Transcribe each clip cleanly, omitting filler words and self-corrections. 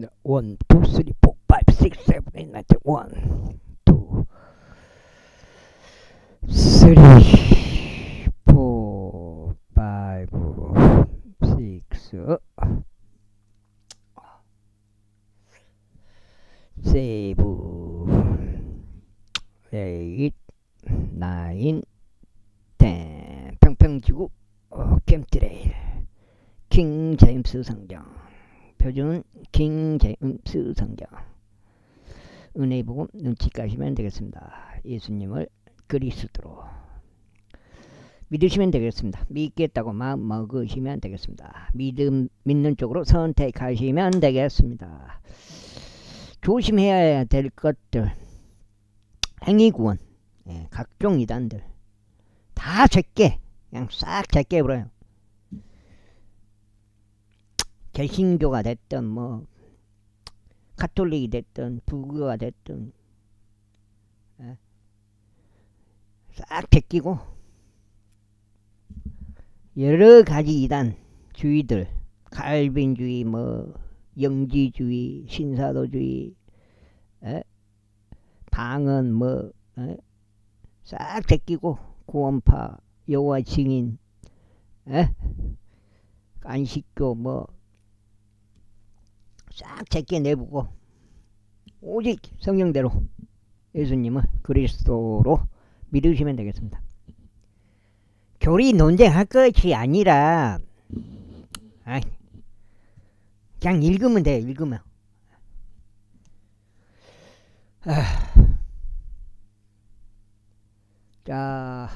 1, 2, 3, 4, 5, 6, 7, 8, 9, 10. 1, 2, 3, 4, 5, 6, 7, 8, 9, 10. 평평지구 캠트레일 킹 제임스 성경. 표준은 킹 제임스 성경. 은혜의 복음 눈치 까시면 되겠습니다. 예수님을 그리스도로 믿으시면 되겠습니다. 믿겠다고 마음 먹으시면 되겠습니다. 믿는 쪽으로 선택하시면 되겠습니다. 조심해야 될 것들, 행위구원, 각종 이단들 다 제게 그냥 싹 제게 버려요. 개신교가 됐든 뭐 가톨릭이 됐든 불교가 됐든 싹 제끼고 여러 가지 이단 주의들, 칼빈주의, 뭐 영지주의, 신사도주의, 방언 뭐 싹 제끼고 구원파, 여호와 증인, 안식교 뭐 싹 제게 내보고 오직 성령대로 예수님을 그리스도로 믿으시면 되겠습니다. 교리 논쟁할 것이 아니라 그냥 읽으면 돼요. 읽으면. 자,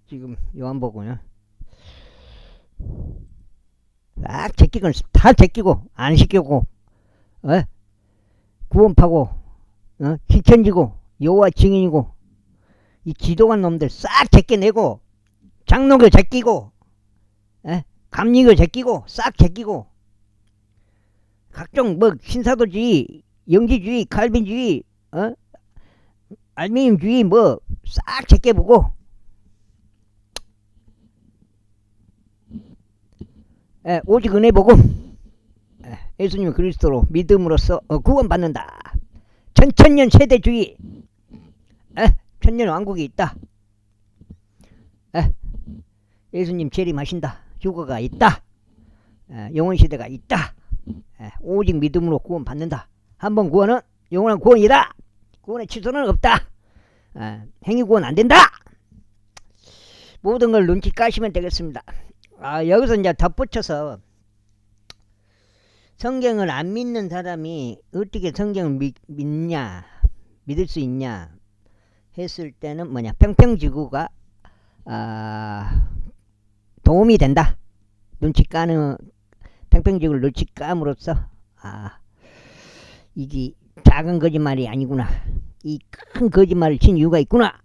지금 요한복음은 딱 제끼고 다 제끼고 안 시키고 구원파고 신천지고 여호와 증인이고 이 지도관 놈들 싹 제껴내고 장로교 제끼고 감리교 제끼고 싹 제끼고 각종 뭐 신사도주의, 영지주의, 칼빈주의, 알미늄주의 뭐 싹 제껴보고 오직 은혜 복음 예수님 그리스도로 믿음으로써 구원받는다. 천천년 세대주의, 천년 왕국이 있다. 예수님 재림하신다. 휴거가 있다. 영원시대가 있다. 오직 믿음으로 구원받는다. 한번 구원은 영원한 구원이다. 구원의 취소는 없다. 행위구원 안된다. 모든 걸 눈치 까시면 되겠습니다. 여기서 이제 덧붙여서 성경을 안 믿는 사람이 어떻게 성경을 믿냐, 믿을 수 있냐 했을 때는 뭐냐, 평평지구가 도움이 된다. 눈치 까는 평평지구를 눈치 까므로써 이게 작은 거짓말이 아니구나, 이 큰 거짓말을 친 이유가 있구나,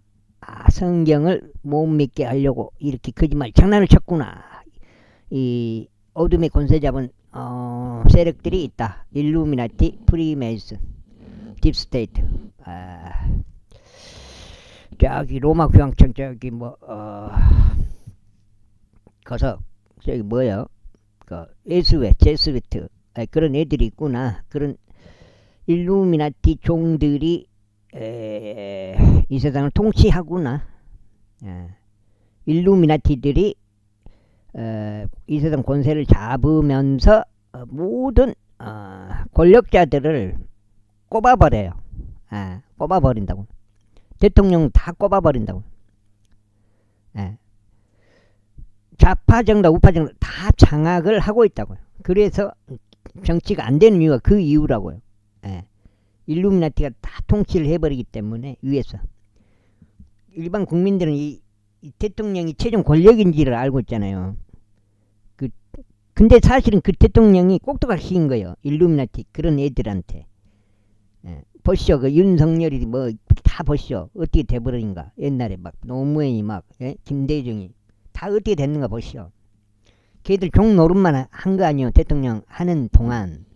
성경을 못 믿게 하려고 이렇게 거짓말 장난을 쳤구나, 이 어둠의 권세 잡은 세력들이 있다. 일루미나티, 프리메이슨, 딥스테이트. 저기 로마 교황청 저기 뭐 거서 저기 뭐요? 그 예수회, 제스위트 그런 애들이 있구나. 그런 일루미나티 종들이 이 세상을 통치하구나. 일루미나티들이 이 세상 권세를 잡으면서 모든 권력자들을 꼽아버려요. 꼽아버린다고. 대통령 다 꼽아버린다고. 좌파 정당, 우파 정당 다 장악을 하고 있다고요. 그래서 정치가 안 되는 이유가 그 이유라고요. 일루미나티가 다 통치를 해버리기 때문에 위에서 일반 국민들은 이 대통령이 최종 권력인지를 알고 있잖아요. 근데 사실은 그 대통령이 꼭두각 시킨 거예요. 일루미나티 그런 애들한테. 보시오, 그 윤석열이 뭐 다 보시오 어떻게 돼버린가. 옛날에 막 노무현이 막 김대중이 다 어떻게 됐는가 보시오. 걔들 종 노릇만 한 거 아니에요. 대통령 하는 동안.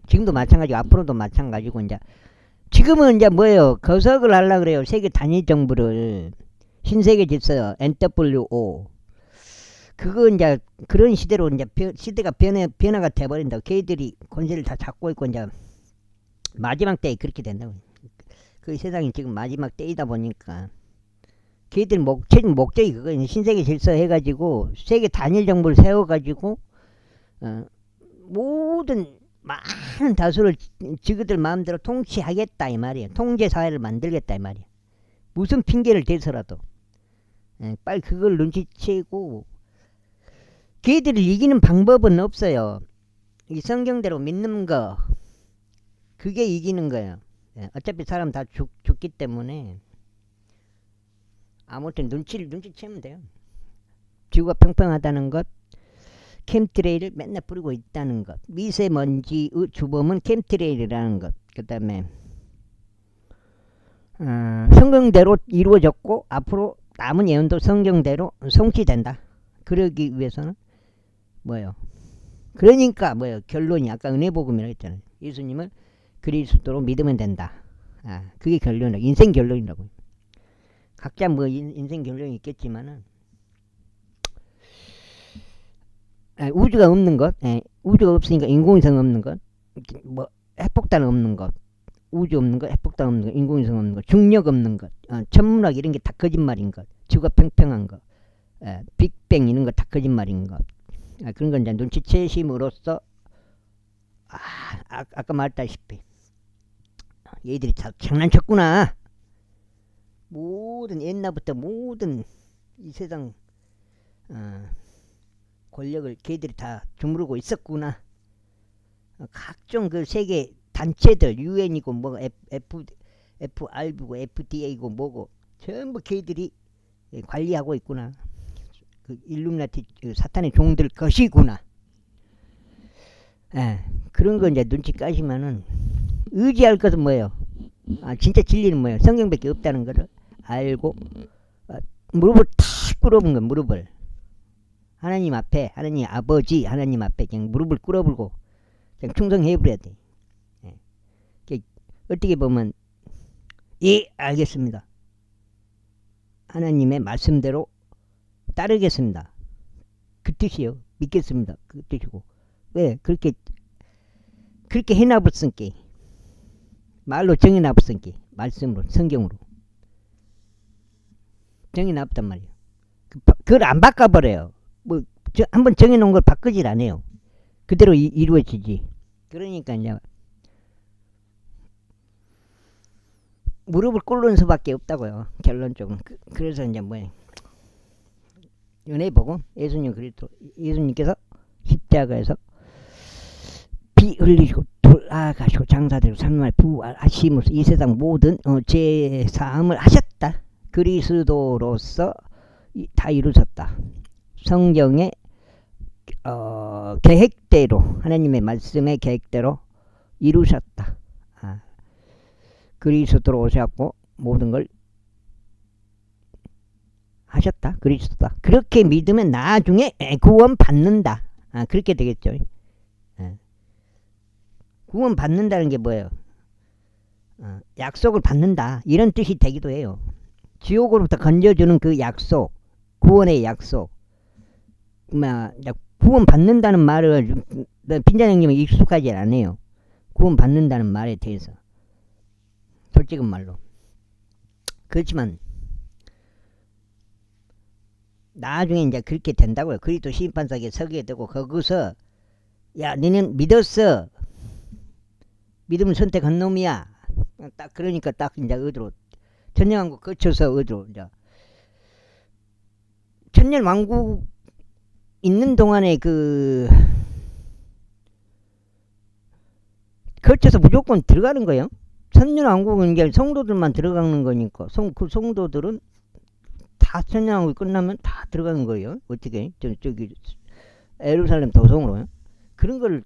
지금도 마찬가지고 앞으로도 마찬가지고 이제 지금은 이제 뭐예요? 거석을 하려고 그래요. 세계 단일 정부를. 신세계 질서 NWO. 그거 이제 그런 시대로 이제 시대가 변화가 돼버린다. 걔들이 권세를 다 잡고 있고 이제 마지막 때에 그렇게 된다고. 그 세상이 지금 마지막 때이다 보니까 걔들 최종 목적이 그거예요. 신세계 질서 해가지고 세계 단일 정부를 세워가지고 모든 많은 다수를 지그들 마음대로 통치하겠다 이 말이에요. 통제 사회를 만들겠다 이 말이에요. 무슨 핑계를 대서라도 빨리 그걸 눈치채고 걔들을 이기는 방법은 없어요. 이 성경대로 믿는 거 그게 이기는 거예요. 어차피 사람 다 죽기 때문에 아무튼 눈치채면 돼요. 지구가 평평하다는 것, 캠트레일을 맨날 뿌리고 있다는 것, 미세먼지의 주범은 캠트레일이라는 것, 그 다음에 성경대로 이루어졌고 앞으로 남은 예언도 성경대로 성취된다. 그러기 위해서는 뭐예요? 그러니까 뭐예요? 결론이 아까 은혜복음이라고 했잖아요. 예수님을 그리스도로 믿으면 된다. 그게 결론이라고. 인생 결론이라고. 각자 뭐 인생 결론이 있겠지만은 우주가 없는 것, 우주가 없으니까 인공위성 없는 것, 뭐 핵폭탄 없는 것, 우주 없는 것, 핵폭탄 없는 것, 인공위성 없는 것, 중력 없는 것, 천문학 이런 게 다 거짓말인 것, 지구가 평평한 것, 빅뱅 이런 거 다 거짓말인 것, 그런 건 이제 눈치채심으로써 아까 말했다시피 얘들이 다 장난쳤구나. 모든 옛날부터 모든 이 세상 권력을 걔들이 다 주무르고 있었구나. 각종 그 세계 단체들 UN이고 뭐 FRB고 FDA고 뭐고 전부 걔들이 관리하고 있구나. 그 일루미나티 사탄의 종들 것이구나. 그런 거 이제 눈치 까시면은 의지할 것은 뭐예요? 진짜 진리는 뭐예요? 성경밖에 없다는 거를 알고 무릎을 탁 꿇어본 거. 무릎을 하나님 앞에, 하나님 아버지 하나님 앞에 그냥 무릎을 꿇어불고 그냥 충성해버려야 돼. 어떻게 보면 예 알겠습니다. 하나님의 말씀대로 따르겠습니다. 그 뜻이요. 믿겠습니다. 그 뜻이고. 왜 그렇게 해놔버렸으니까. 말로 정해놔버렸으니까. 말씀으로 성경으로 정해놔봤단 말이에요. 그걸 안 바꿔버려요. 뭐 한번 정해놓은 걸 바꾸질 않아요. 그대로 이루어지지. 그러니까 이제 무릎을 꿇는 수밖에 없다고요. 결론적으로. 그래서 이제 뭐예요? 은혜 보고 예수님께서 십자가에서 피 흘리시고 돌아가시고 장사되고 3일 부활하심으로써 이 세상 모든 죄 사함을 하셨다. 그리스도로서 다 이루셨다. 성경의 계획대로 하나님의 말씀의 계획대로 이루셨다. 그리스도로 오셨고 모든 걸 하셨다. 그리스도다. 그렇게 믿으면 나중에 구원 받는다. 그렇게 되겠죠. 구원 받는다는 게 뭐예요? 약속을 받는다. 이런 뜻이 되기도 해요. 지옥으로부터 건져주는 그 약속, 구원의 약속. 구원 받는다는 말을 빈자 형님은 익숙하지 않아요. 구원 받는다는 말에 대해서. 솔직한 말로. 그렇지만 나중에 이제 그렇게 된다고요. 그리스도 심판석에 서게 되고 거기서 야 너는 믿었어. 믿음을 선택한 놈이야. 딱 그러니까 딱 이제 어디로 천년왕국 거쳐서 어디로 이제 천년왕국 있는 동안에 거쳐서 무조건 들어가는 거예요. 천년왕국은 이제 성도들만 들어가는 거니까 그 성도들은 다 천년왕국이 끝나면 다 들어가는 거예요. 어떻게 저기 예루살렘 도성으로요. 그런 걸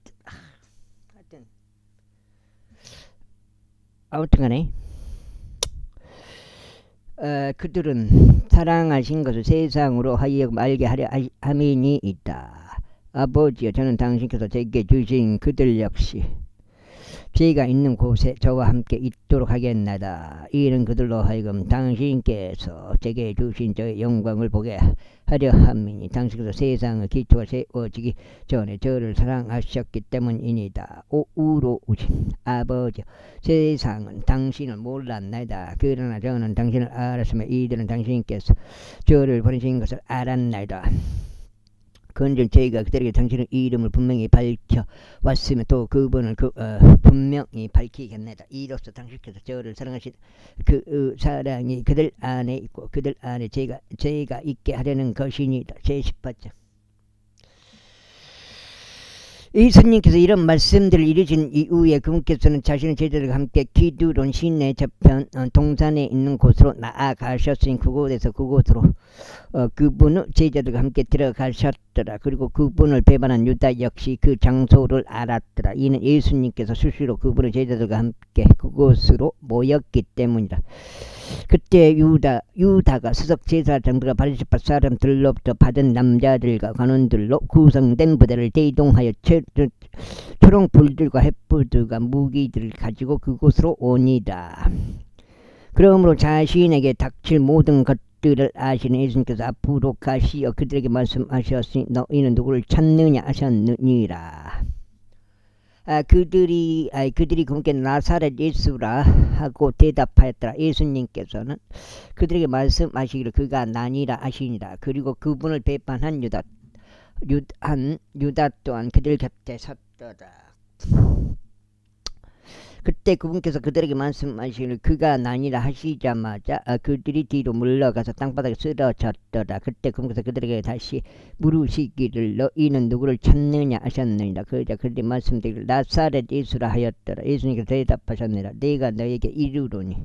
하여튼 아무튼간에 그들은 사랑하신 것을 세상으로 하여금 알게 하려 함이 있다. 아버지여 저는 당신께서 제게 주신 그들 역시 제가 있는 곳에 저와 함께 있도록 하겠나이다. 이는 그들로 하여금 당신께서 제게 주신 저의 영광을 보게 하려 함이니 당신께서 세상의 기초가 세워지기 전에 저를 사랑하셨기 때문이니다. 오우로우신 아버지, 세상은 당신을 몰랐나이다. 그러나 저는 당신을 알았으며 이들은 당신께서 저를 보내신 것을 알았나이다. 그런즉 저희가 그들에게 당신의 이름을 분명히 밝혀왔으며 또 그분을 분명히 밝히겠나이다. 이로써 당신께서 저를 사랑하신 그 사랑이 그들 안에 있고 그들 안에 제가 있게 하려는 것이니이다. 제18장. 예수님께서 이런 말씀들을 이루신 이후에 그분께서는 자신의 제자들과 함께 기드론 시내 저편 동산에 있는 곳으로 나아가셨으니 그곳으로 그분은 제자들과 함께 들어가셨더라. 그리고 그분을 배반한 유다 역시 그 장소를 알았더라. 이는 예수님께서 수시로 그분의 제자들과 함께 그곳으로 모였기 때문이다. 그때 유다가 수석 제사장들과 바리새파 사람들로부터 받은 남자들과 관원들로 구성된 부대를 대동하여 초롱불들과 횃불들과 무기들을 가지고 그곳으로 오니라. 그러므로 자신에게 닥칠 모든 것들을 아시는 예수님께서 앞으로 가시어 그들에게 말씀하셨으니 너희는 누구를 찾느냐 하셨느니라. 그들이 그분께 나사렛 예수라 하고 대답하였더라. 예수님께서는 그들에게 말씀하시기를 그가 나니라 하시니라. 그리고 그분을 배반한 유다 또한 그들 곁에 섰더라. 그때 그분께서 그들에게 말씀하시기를 그가 나니라 하시자마자 그들이 뒤로 물러가서 땅바닥에 쓰러졌더라. 그때 그분께서 그들에게 다시 물으시기를 너희는 누구를 찾느냐 하셨느니라. 그들이 말씀드리기를 나사렛 예수라 하였더라. 예수님께서 대답하셨느니라. 내가 너에게 이르노니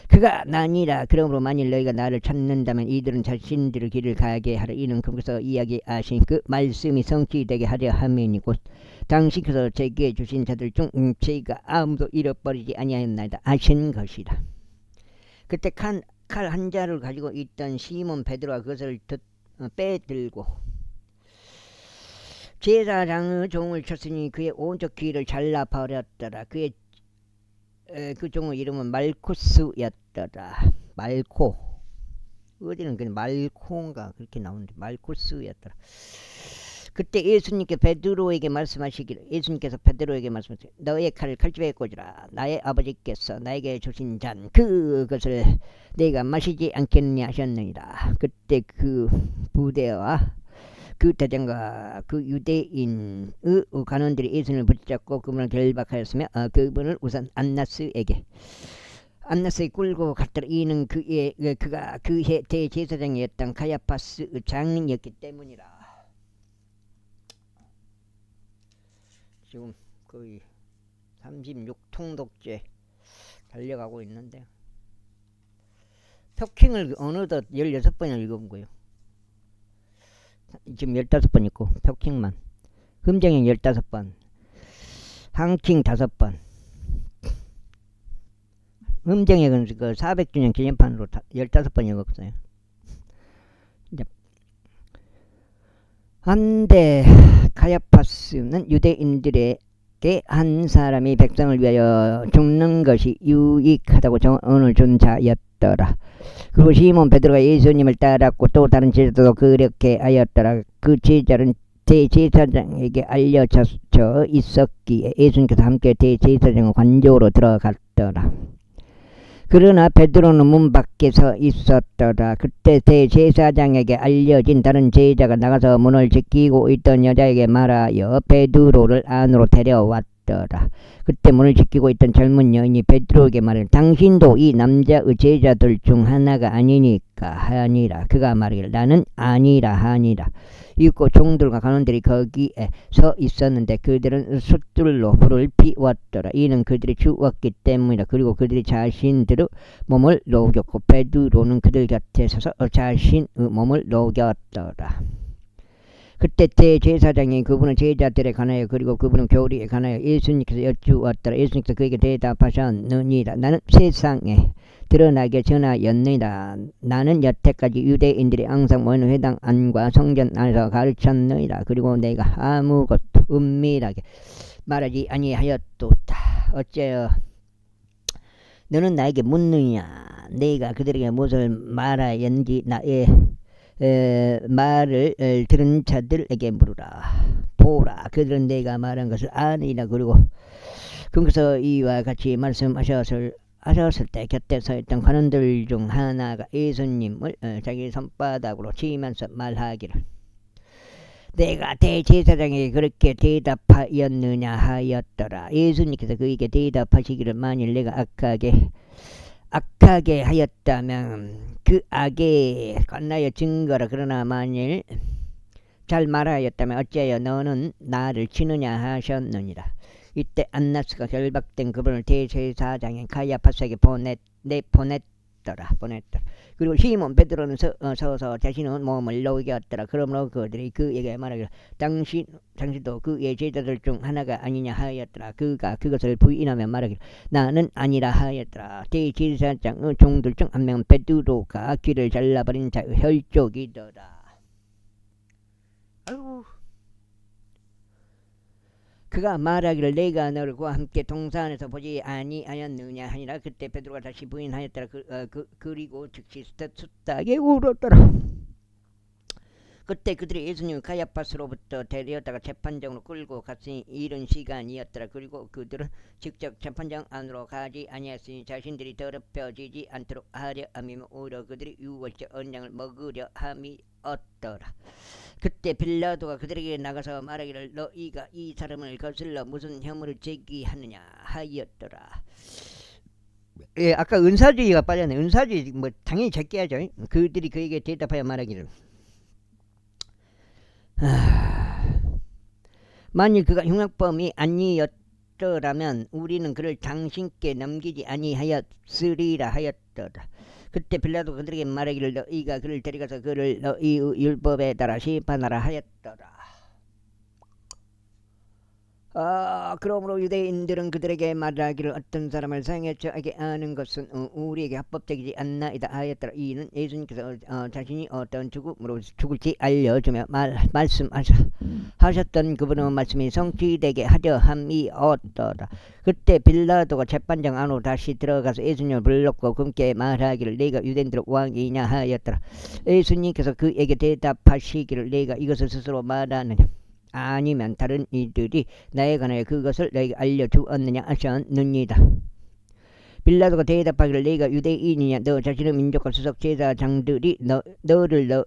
그가 나니라. 그러므로 만일 너희가 나를 찾는다면 이들은 자신들의 길을 가게 하라. 이는 그분께서 이야기하신 그 말씀이 성취되게 하려 함이니 곧 당신께서 제게 주신 자들 중 제가 아무도 잃어버리지 아니하였나이다 하신 것이다. 그때 칼 한 자를 가지고 있던 시몬 베드로가 그것을 빼들고 제사장의 종을 쳤으니 그의 오른쪽 귀를 잘라버렸더라. 그 종의 이름은 말쿠스였더라. 말코 어디는 그냥 말코인가 그렇게 나오는데 말쿠스였더라. 그때 예수님께서 베드로에게 말씀하시기를 너의 칼을 칼집에 꽂으라. 나의 아버지께서 나에게 주신 잔 그것을 내가 마시지 않겠느냐 하셨느니라. 그때 그 부대와 그 대장과 그 유대인의 관원들이 예수님을 붙잡고 그분을 결박하였으며 그분을 우선 안나스에게 끌고 갔더라. 이는 그가 그해 대제사장이었던 가야파스 장인이었기 때문이라. 지금 거의 36통독죄 달려가고 있는데 폭행을 어느덧 16번을 읽어본 거예요. 지금 15번 있고 폭행만 흠정형 15번 항킹 5번 흠정형은 그 400주년 기념판으로 15번 읽었어요. 한데 가야파스는 유대인들에게 한 사람이 백성을 위하여 죽는 것이 유익하다고 정언을 준 자였더라. 그리고 시몬 베드로가 예수님을 따랐고 또 다른 제자도 그렇게 하였더라. 그 제자는 대제사장에게 알려져 있었기에 예수님께서 함께 대제사장 관저로 들어갔더라. 그러나 베드로는 문 밖에 서 있었더라. 그때 대제사장에게 알려진 다른 제자가 나가서 문을 지키고 있던 여자에게 말하여 베드로를 안으로 데려왔더라. 그때 문을 지키고 있던 젊은 여인이 베드로에게 말하여 당신도 이 남자의 제자들 중 하나가 아니니까 하니라. 그가 말하기를 나는 아니라 하니라. 이윽고 종들과 관원들이 거기에 서 있었는데 그들은 숫들로 불을 피웠더라. 이는 그들이 죽었기 때문이라. 그리고 그들이 자신들의 몸을 녹였고 베드로는 그들 곁에 서서 자신의 몸을 녹였더라. 그때 대제사장이 그분은 제자들에 관하여 그리고 그분은 교리에 관하여 예수님께서 여쭈었더라. 예수님께서 그에게 대답하셨느니라. 나는 세상에 드러나게 전하였느니라. 나는 여태까지 유대인들이 항상 모이는 회당 안과 성전 안에서 가르쳤느니라. 그리고 내가 아무것도 은밀하게 말하지 아니하였도다. 어째요 너는 나에게 묻느냐 내가 그들에게 무엇을 말하였는지 나의 말을 들은 자들에게 물으라. 보라 그들은 내가 말한 것을 아니라. 그리고 그래서 이와 같이 말씀하셨을 때 곁에 서 있던 관원들 중 하나가 예수님을 자기 손바닥으로 치면서 말하기를 내가 대제사장에게 그렇게 대답하였느냐 하였더라. 예수님께서 그에게 대답하시기를 만일 내가 악하게 하였다면 그 악에 관하여 증거라. 그러나 만일 잘 말하였다면 어찌하여 너는 나를 치느냐 하셨느니라. 이때 안나스가 결박된 그분을 대제사장인 가야파스에게 보냈더라. 그리고 시몬 베드로는 서서 자신의 몸을 녹였더라. 그러므로 그들이 그에게 말하기를 당신도 그의 제자들 중 하나가 아니냐 하였더라. 그가 그것을 부인하며 말하기를 나는 아니라 하였더라. 대제사장의 종들 중 한 명은 베드로가 귀를 잘라버린 자의 혈족이더라. 아이고. 그가 말하기를 내가 너를 그와 함께 동산에서 보지 아니하였느냐 하니라. 그때 베드로가 다시 부인하였더라. 그리고 즉시 숫닥에 울었더라. 그때 그들이 예수님을 가야파스로부터 데려다가 재판장으로 끌고 갔으니 이른 시간이었더라. 그리고 그들은 직접 재판장 안으로 가지 아니하였으니 자신들이 더럽혀지지 않도록 하려 함이며 오히려 그들이 유월절 언양을 먹으려 함이었더라. 그때 빌라도가 그들에게 나가서 말하기를 너희가 이 사람을 거슬러 무슨 혐의를 제기하느냐 하였더라. 예, 아까 은사주의가 빠졌네. 은사주의 뭐 당연히 제끼야죠. 그들이 그에게 대답하여 말하기를 만일 그가 흉악범이 아니었더라면 우리는 그를 당신께 넘기지 아니하였으리라 하였더라. 그때 빌라도 그들에게 말하기를 너희가 그를 데려가서 그를 너희 율법에 따라 심판하라 하였더라. 그러므로 유대인들은 그들에게 말하기를 어떤 사람을 사형에 처하게 하는 것은 우리에게 합법적이지 않나이다 하였더라. 이는 예수님께서 자신이 어떤 죽음으로 죽을지 알려주며 말씀하셨던 그분의 말씀이 성취되게 하려 함이었더라. 그때 빌라도가 재판장 안으로 다시 들어가서 예수님을 불렀고 그분께 말하기를 내가 유대인들의 왕이냐 하였더라. 예수님께서 그에게 대답하시기를 내가 이것을 스스로 말하느냐 아니면 다른 이들이 나에 관하여 그것을 너에게 알려주었느냐 하셨느니라. 빌라도가 대답하기를 내가 유대인이냐 너 자신의 민족과 수석 제사장들이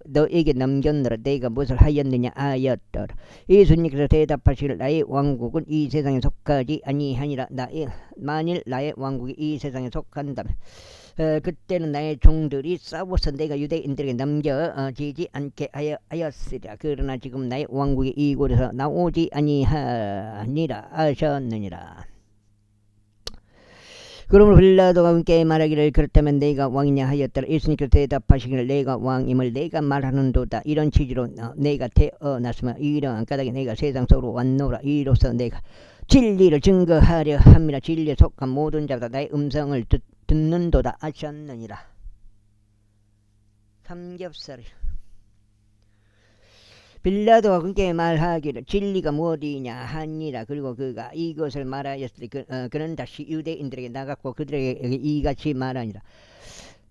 너에게 넘겼느라 내가 무엇을 하였느냐 하였더라. 예수님께서 대답하시기를 나의 왕국은 이 세상에 속하지 아니하니라. 만일 나의 왕국이 이 세상에 속한다면 그때는 나의 종들이 싸워서 내가 유대인들에게 넘겨지지 않게 하였으리라. 그러나 지금 나의 왕국이 이곳에서 나오지 아니하니라 하셨느니라. 그러므로 빌라도가 그에게 말하기를 그렇다면 내가 왕이냐 하였더라. 예수님께서 대답하시기를 내가 왕임을 내가 말하는도다. 이런 취지로 내가 태어났으며 이러한 까닭에 내가 세상 속으로 왔노라. 이로써 내가 진리를 증거하려 함이라. 진리에 속한 모든 자가 나의 음성을 듣는도다 하셨느니라. 삼겹살이 빌라도가 그에게 말하기를 진리가 무엇이냐 하니라. 그리고 그가 이것을 말하였으니 그는 다시 유대인들에게 나갔고 그들에게 이같이 말하니라.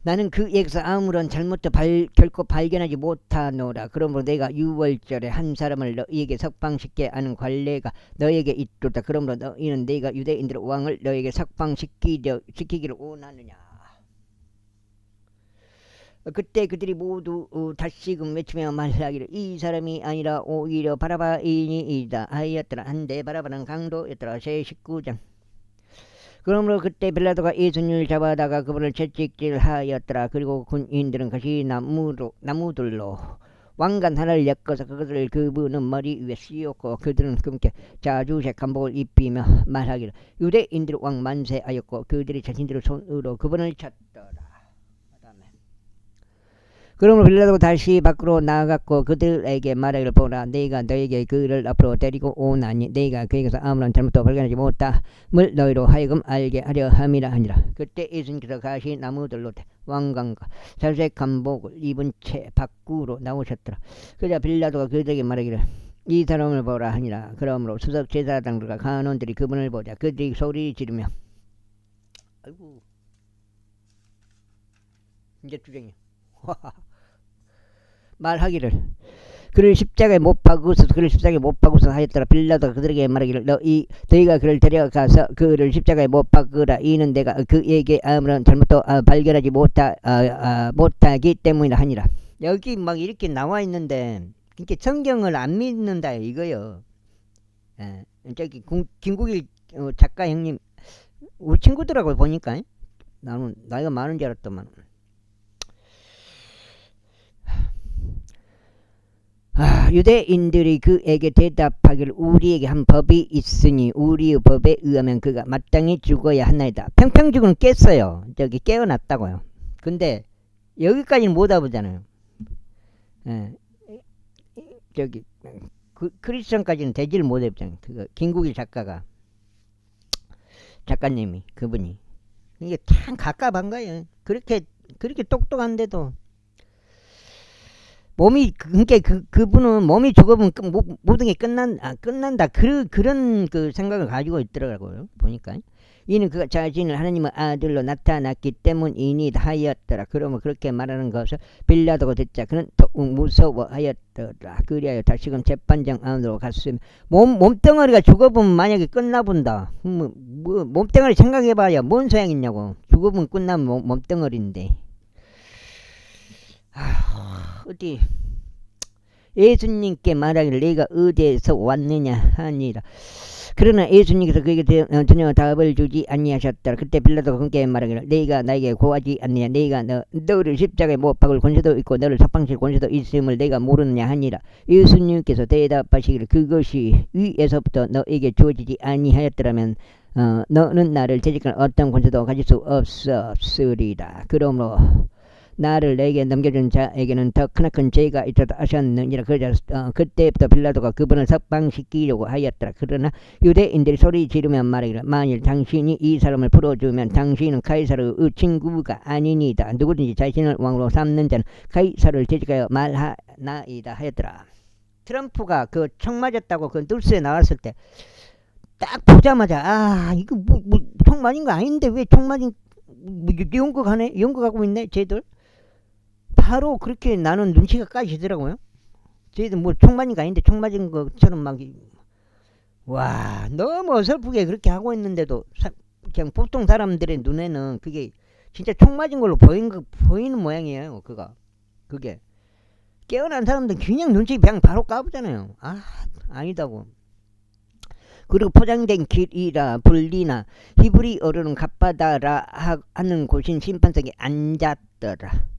나는 그에게서 아무런 잘못도 결코 발견하지 못하노라. 그러므로 내가 유월절에 한 사람을 너희에게 석방시켜야 하는 관례가 너희에게 있도다. 그러므로 너희는 내가 유대인들의 왕을 너희에게 석방시키기를 원하느냐. 그때 그들이 모두 다시금 외치며 말하기를 이 사람이 아니라 오히려 바라바이니이다 하였더라. 한데 바라바는 강도였더라. 제19장. 그러므로 그때 빌라도가 예수님을 잡아다가 그분을 채찍질하였더라. 그리고 군인들은 같이 나무들로 왕관 하나를 엮어서 그것을 그분의 머리 위에 씌웠고 그들은 그분께 자주색 한복을 입히며 말하기를 유대인들의 왕 만세하였고 그들이 자신들의 손으로 그분을 쳤더라. 그러므로 빌라도가 다시 밖으로 나갔고 그들에게 말하기를 보라 내가 너에게 그를 앞으로 데리고 오나니 내가 그에게서 아무런 잘못도 발견하지 못함을 너희로 하여금 알게 하려 함이라 하니라. 그때 예수님께서 가시 나무들로 왕관과 자색 한복을 입은 채 밖으로 나오셨더라. 그러자 빌라도가 그들에게 말하기를 이 사람을 보라 하니라. 그러므로 수석 제사장들과 간원들이 그분을 보자 그들이 소리 지르며 아이고 이제 주쟁이 말하기를 그를 십자가에 못 박으소서 하였더라. 빌라도가 그들에게 말하기를 너희가 그를 데려가서 그를 십자가에 못 박으라. 이는 내가 그에게 아무런 잘못도 발견하지 못하기 때문이라 하니라. 여기 막 이렇게 나와 있는데 이렇게 성경을 안 믿는다 이거요. 저기 김국일 작가 형님 우리 친구들하고 보니까 나는 나이가 많은 줄 알았더만. 유대인들이 그에게 대답하기를 우리에게 한 법이 있으니 우리의 법에 의하면 그가 마땅히 죽어야 하나이다. 평평 죽은 깼어요. 저기 깨어났다고요. 근데 여기까지는 못 와보잖아요. 저기 크리스천까지는 되지를 못해보잖아요. 김국일 작가님이 그분이 이게 참 갑갑한 거예요. 그렇게 똑똑한데도 몸이 그분은 몸이 죽으면 모든 게 끝난다 그런 그 생각을 가지고 있더라고요. 보니까 이는 그가 자신을 하나님의 아들로 나타났기 때문이니 하였더라. 그러면 그렇게 말하는 것을 빌라도가 듣자 그는 더욱 무서워하였더라. 그리하여 다시금 재판장 안으로 갔으면 몸뚱아리가 죽어보면 만약에 끝나본다. 몸뚱아리 생각해봐야 뭔 소용있냐고. 죽어보면 끝나면 몸뚱아리인데 어디 예수님께 말하기를 내가 어디에서 왔느냐 하니라. 그러나 예수님께서 그에게 전혀 답을 주지 아니하셨더라. 그때 빌라도가 그에게 말하기를 내가 나에게 고하지 않느냐. 내가 너를 십자가에 못 박을 권세도 있고 너를 사방칠 권세도 있음을 내가 모르느냐 하니라. 예수님께서 대답하시기를 그것이 위에서부터 너에게 주어지지 아니하였더라면 너는 나를 대적할 어떤 권세도 가질 수 없었으리라. 그러므로 나를 내게 넘겨준 자에게는 더 크나큰 죄가 있도다 하셨느니라. 그러자 그때부터 빌라도가 그분을 석방시키려고 하였더라. 그러나 유대인들이 소리 지르며 말하기를 만일 당신이 이 사람을 풀어주면 당신은 카이사르의 친구가 아니니다. 누구든지 자신을 왕으로 삼는 자는 카이사르를 대적하여 말하나이다 하였더라. 트럼프가 그 총 맞았다고 그 뉴스에 나왔을 때 딱 보자마자 이거 총 맞은 거 아닌데 왜 총 맞은 연극하고 있네 쟤들. 바로 그렇게 나는 눈치가 까지더라고요. 쟤들 총 맞은 거 아닌데 총 맞은 것처럼 와 너무 어설프게 그렇게 하고 있는데도 그냥 보통 사람들의 눈에는 그게 진짜 총 맞은 걸로 보이는 모양이에요. 그게 깨어난 사람들 그냥 눈치 그냥 바로 까보잖아요. 아니다고. 그리고 포장된 길이라 불리나 히브리어로는 갓바다라 하는 곳인 심판석에 앉았더라.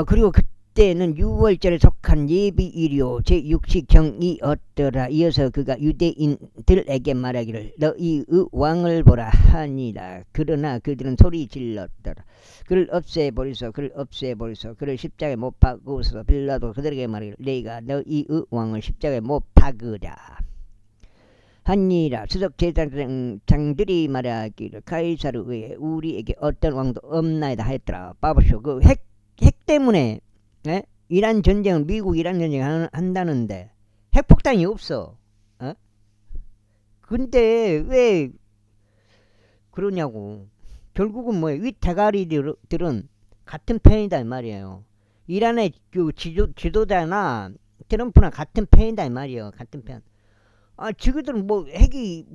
그리고 그때는 6월절에 속한 예비일이요 제6시경이었더라. 이어서 그가 유대인들에게 말하기를 너희의 왕을 보라 하니라. 그러나 그들은 소리 질렀더라. 그를 없애버리소. 그를 십자가에 못 박으소서. 빌라도 그들에게 말하기를 내가 너희의 왕을 십자가에 못 박으랴 하니라. 수석 제사장들이 말하기를 카이사르 외에 우리에게 어떤 왕도 없나이다 하였더라. 봐보쇼. 그 핵 때문에 이란 전쟁을 미국 이란 전쟁을 한다는데 핵폭탄이 없어. 근데 왜 그러냐고. 결국은 윗대가리들은 같은 편이다 이 말이에요. 이란의 그 지도자나 트럼프나 같은 편이다 이 말이에요. 같은 편. 지그들은 핵이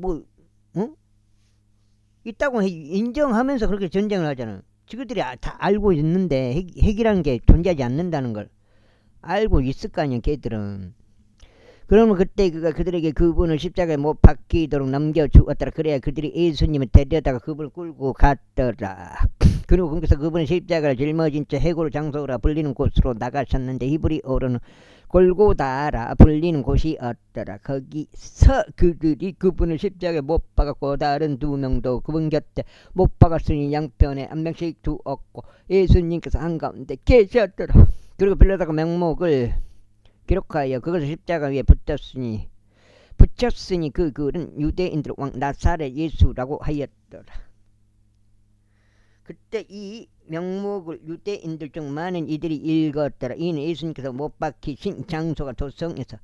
있다고 인정하면서 그렇게 전쟁을 하잖아요. 지그들이 다 알고 있는데 핵이라는 게 존재하지 않는다는 걸 알고 있을 거 아니야 걔들은. 그러면 그때 그가 그들에게 그분을 십자가에 못 박히도록 넘겨주었더라. 그래야 그들이 예수님을 데려다가 그분을 끌고 갔더라. 그리고 거기서 그분은 십자가를 짊어진 채 해골 장소라 불리는 곳으로 나가셨는데 히브리어로는 골고다라 불리는 곳이었더라. 거기서 그들이 그분을 십자가에 못 박았고 다른 두 명도 그분 곁에 못 박았으니 양편에 한 명씩 두었고 예수님께서 한가운데 계셨더라. 그리고 빌라도가 명목을 기록하여 그것을 십자가 위에 붙였으니 그 글은 유대인들 왕 나사렛 예수라고 하였더라. 그때 이 명목을 유대인들 중 많은 이들이 읽었더라. 이는 예수님께서 못 박히신 장소가 도성에서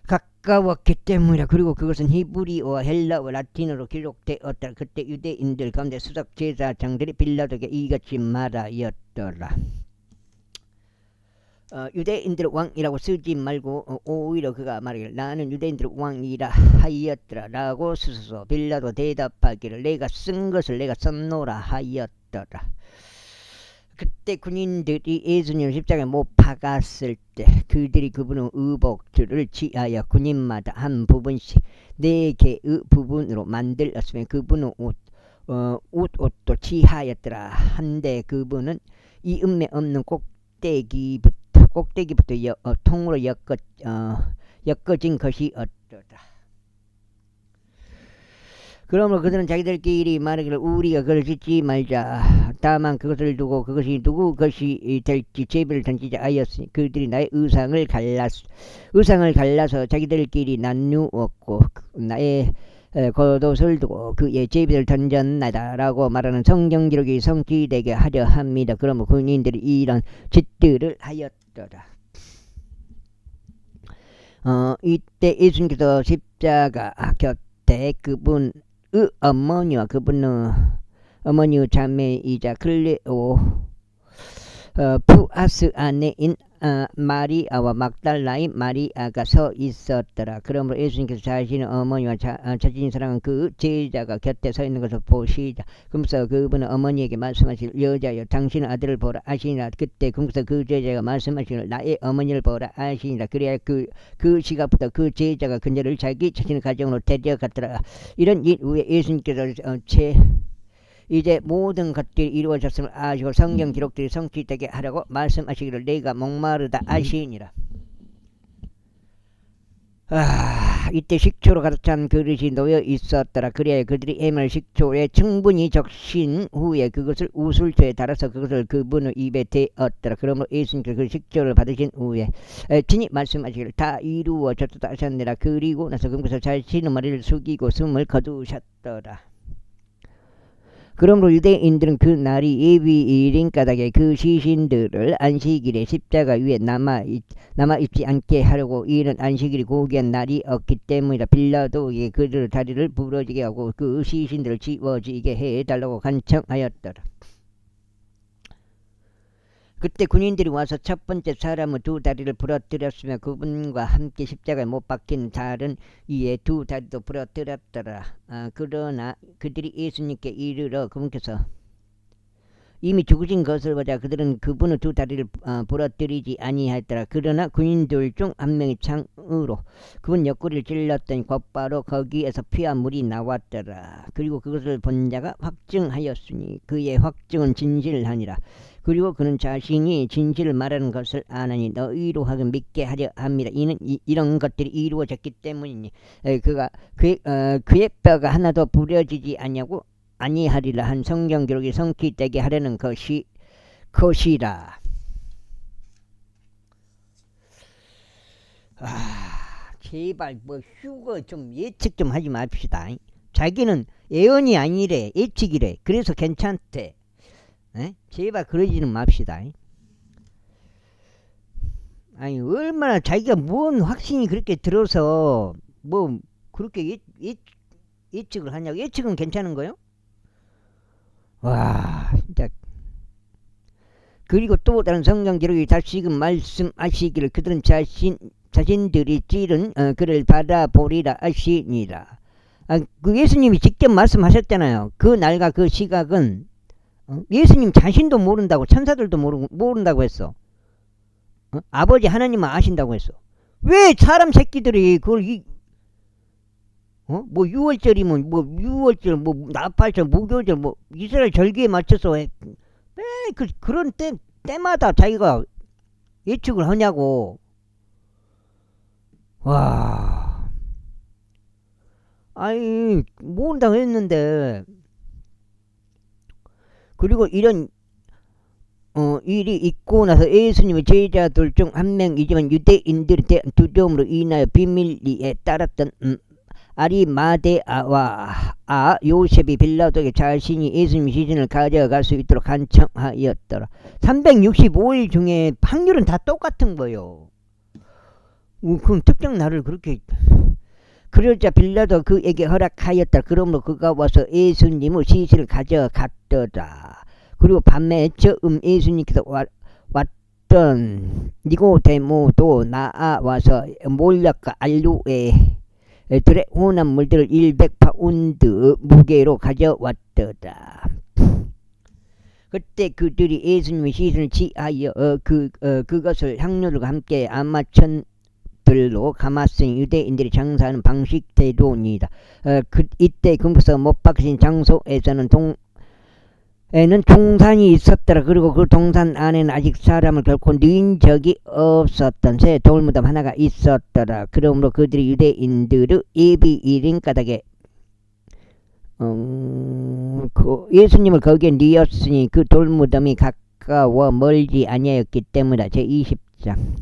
가까웠기 때문이라. 그리고 그것은 히브리어와 헬라어 라틴어로 기록되었더라. 그때 유대인들 가운데 수석 제사장들이 빌라도에게 이같이 말하였더라. 유대인들의 왕이라고 쓰지 말고 오히려 그가 말하기를 나는 유대인들의 왕이라 하였더라 라고 쓰소서. 빌라도 대답하기를 내가 쓴 것을 내가 썼노라 하였더라. 그때 군인들이 예수님을 십자가에 못 박았을 때 그들이 그분의 의복들을 취하여 군인마다 한 부분씩 4개의 부분으로 만들었으며 그분의 옷도 취하였더라. 한데 그분은 이 음매 없는 꼭대기부터 통으로 엮어진 것이었더라. 그러므로 그들은 자기들끼리 말하기를 우리가 그걸 짓지 말자. 다만 그것을 두고 그것이 누구 것이 될지 제비를 던지자 하였으니 그들이 나의 의상을 갈라서 자기들끼리 나누었고 나의 겉옷을 두고 그의 제비를 던졌나다라고 말하는 성경 기록이 성취되게 하려 합니다. 그러므로 군인들이 이런 짓들을 하였더라. 이때 예수님께서 십자가 곁에 그분의 어머니와 그분의 어머니의 자매이자 클레오 푸아스 아내인 마리아와 막달라인 마리아가 서 있었더라. 그러므로 예수님께서 자신의 어머니와 자신이 사랑한 그 제자가 곁에 서 있는 것을 보시자. 그러면서 그분은 어머니에게 말씀하시길 여자여 당신의 아들을 보라 하시니라. 그때 그러면서 그 제자가 말씀하시길 나의 어머니를 보라 하시니라. 그래야 그 시각부터 그 제자가 그녀를 자기 자신의 가정으로 데려갔더라. 이런 일 후에 예수님께서 이제 모든 것들이 이루어졌음을 아시고 성경 기록들이 성취되게 하려고 말씀하시기를 내가 목마르다 하시니라. 이때 식초로 가득 찬 그릇이 놓여 있었더라. 그래야 그들이 해물 식초에 충분히 적신 후에 그것을 우술초에 달아서 그것을 그분의 입에 대었더라. 그러므로 예수님께서 그 식초를 받으신 후에 친히 말씀하시기를 다 이루어졌다 하셨느라. 그리고 나서 그분께서 자신의 머리를 숙이고 숨을 거두셨더라. 그러므로 유대인들은 그 날이 예비일인 까닭에 그 시신들을 안식일에 십자가 위에 남아있지 않게 하려고 이는 안식일이 고귀한 날이었기 때문이라. 빌라도에게 그들의 다리를 부러지게 하고 그 시신들을 지워지게 해달라고 간청하였더라. 그때 군인들이 와서 첫 번째 사람의 2 다리를 부러뜨렸으며 그분과 함께 십자가에 못 박힌 다른 이의 2 다리도 부러뜨렸더라. 그러나 그들이 예수님께 이르러 그분께서 이미 죽으신 것을 보자 그들은 그분의 2 다리를 부러뜨리지 아니하였더라. 그러나 군인들 중 한 명이 창으로 그분 옆구리를 찔렀더니 곧바로 거기에서 피와 물이 나왔더라. 그리고 그것을 본 자가 확증하였으니 그의 확증은 진실하니라. 그리고 그는 자신이 진실을 말하는 것을 아나니 너희로 하여금 믿게 하려 합니다. 이는 이런 것들이 이루어졌기 때문이니 그의 뼈가 하나도 부러지지 아니하리라 한 성경 기록이 성취되게 하려는 것이라. 제발 뭐 휴거 좀 예측 좀 하지 맙시다. 자기는 예언이 아니래 예측이래. 그래서 괜찮대. 제발 그러지는 맙시다. 아니 얼마나 자기가 뭔 확신이 그렇게 들어서 뭐 그렇게 예측을 하냐고. 예측은 괜찮은 거요? 와 진짜. 그리고 또 다른 성경 기록이 다시금 말씀하시기를 그들은 자신들이 찌른 그를 바라보리라 하시니라. 그 예수님이 직접 말씀하셨잖아요. 그 날과 그 시각은 예수님 자신도 모른다고, 천사들도 모른다고 했어. 아버지 하나님은 아신다고 했어. 왜 사람 새끼들이 그걸 뭐 6월절이면 뭐 6월절 뭐 나팔절 무교절 뭐 이스라엘 절기에 맞춰서 왜 그런 때마다 자기가 예측을 하냐고. 와, 아니 모른다고 했는데. 그리고 이런 일이 있고 나서 예수님의 제자들 중 한 명이지만 유대인들에 대한 두려움으로 인하여 비밀리에 따랐던 아리마데아와 요셉이 빌라도에게 자신이 예수님 시신을 가져갈 수 있도록 간청하였더라. 365일 중에 확률은 다 똑같은 거요. 그럼 특정 날을 그렇게 그러자 빌라도 그에게 허락하였다. 그러므로 그가 와서 예수님의 시신을 가져갔더라. 그리고 밤에 처음 예수님께서 왔던 니고데모도 나와서 몰약과 알루에 들의 혼합 물들을 100파운드 무게로 가져왔더라. 그때 그들이 예수님의 시신을 취하여 그것을 향료들과 함께 아마천들로 감았으니 유대인들이 장사하는 방식대로니이다. 이때 금부서 못 박으신 장소에서는 에는 동산이 있었더라. 그리고 그 동산 안에는 아직 사람을 결코 누인 적이 없었던 새 돌무덤 하나가 있었더라. 그러므로 그들이 유대인들의 예비일인 까닭에 예수님을 거기에 뉘었으니 그 돌무덤이 가까워 멀지 아니하였기 때문이다. 제20장.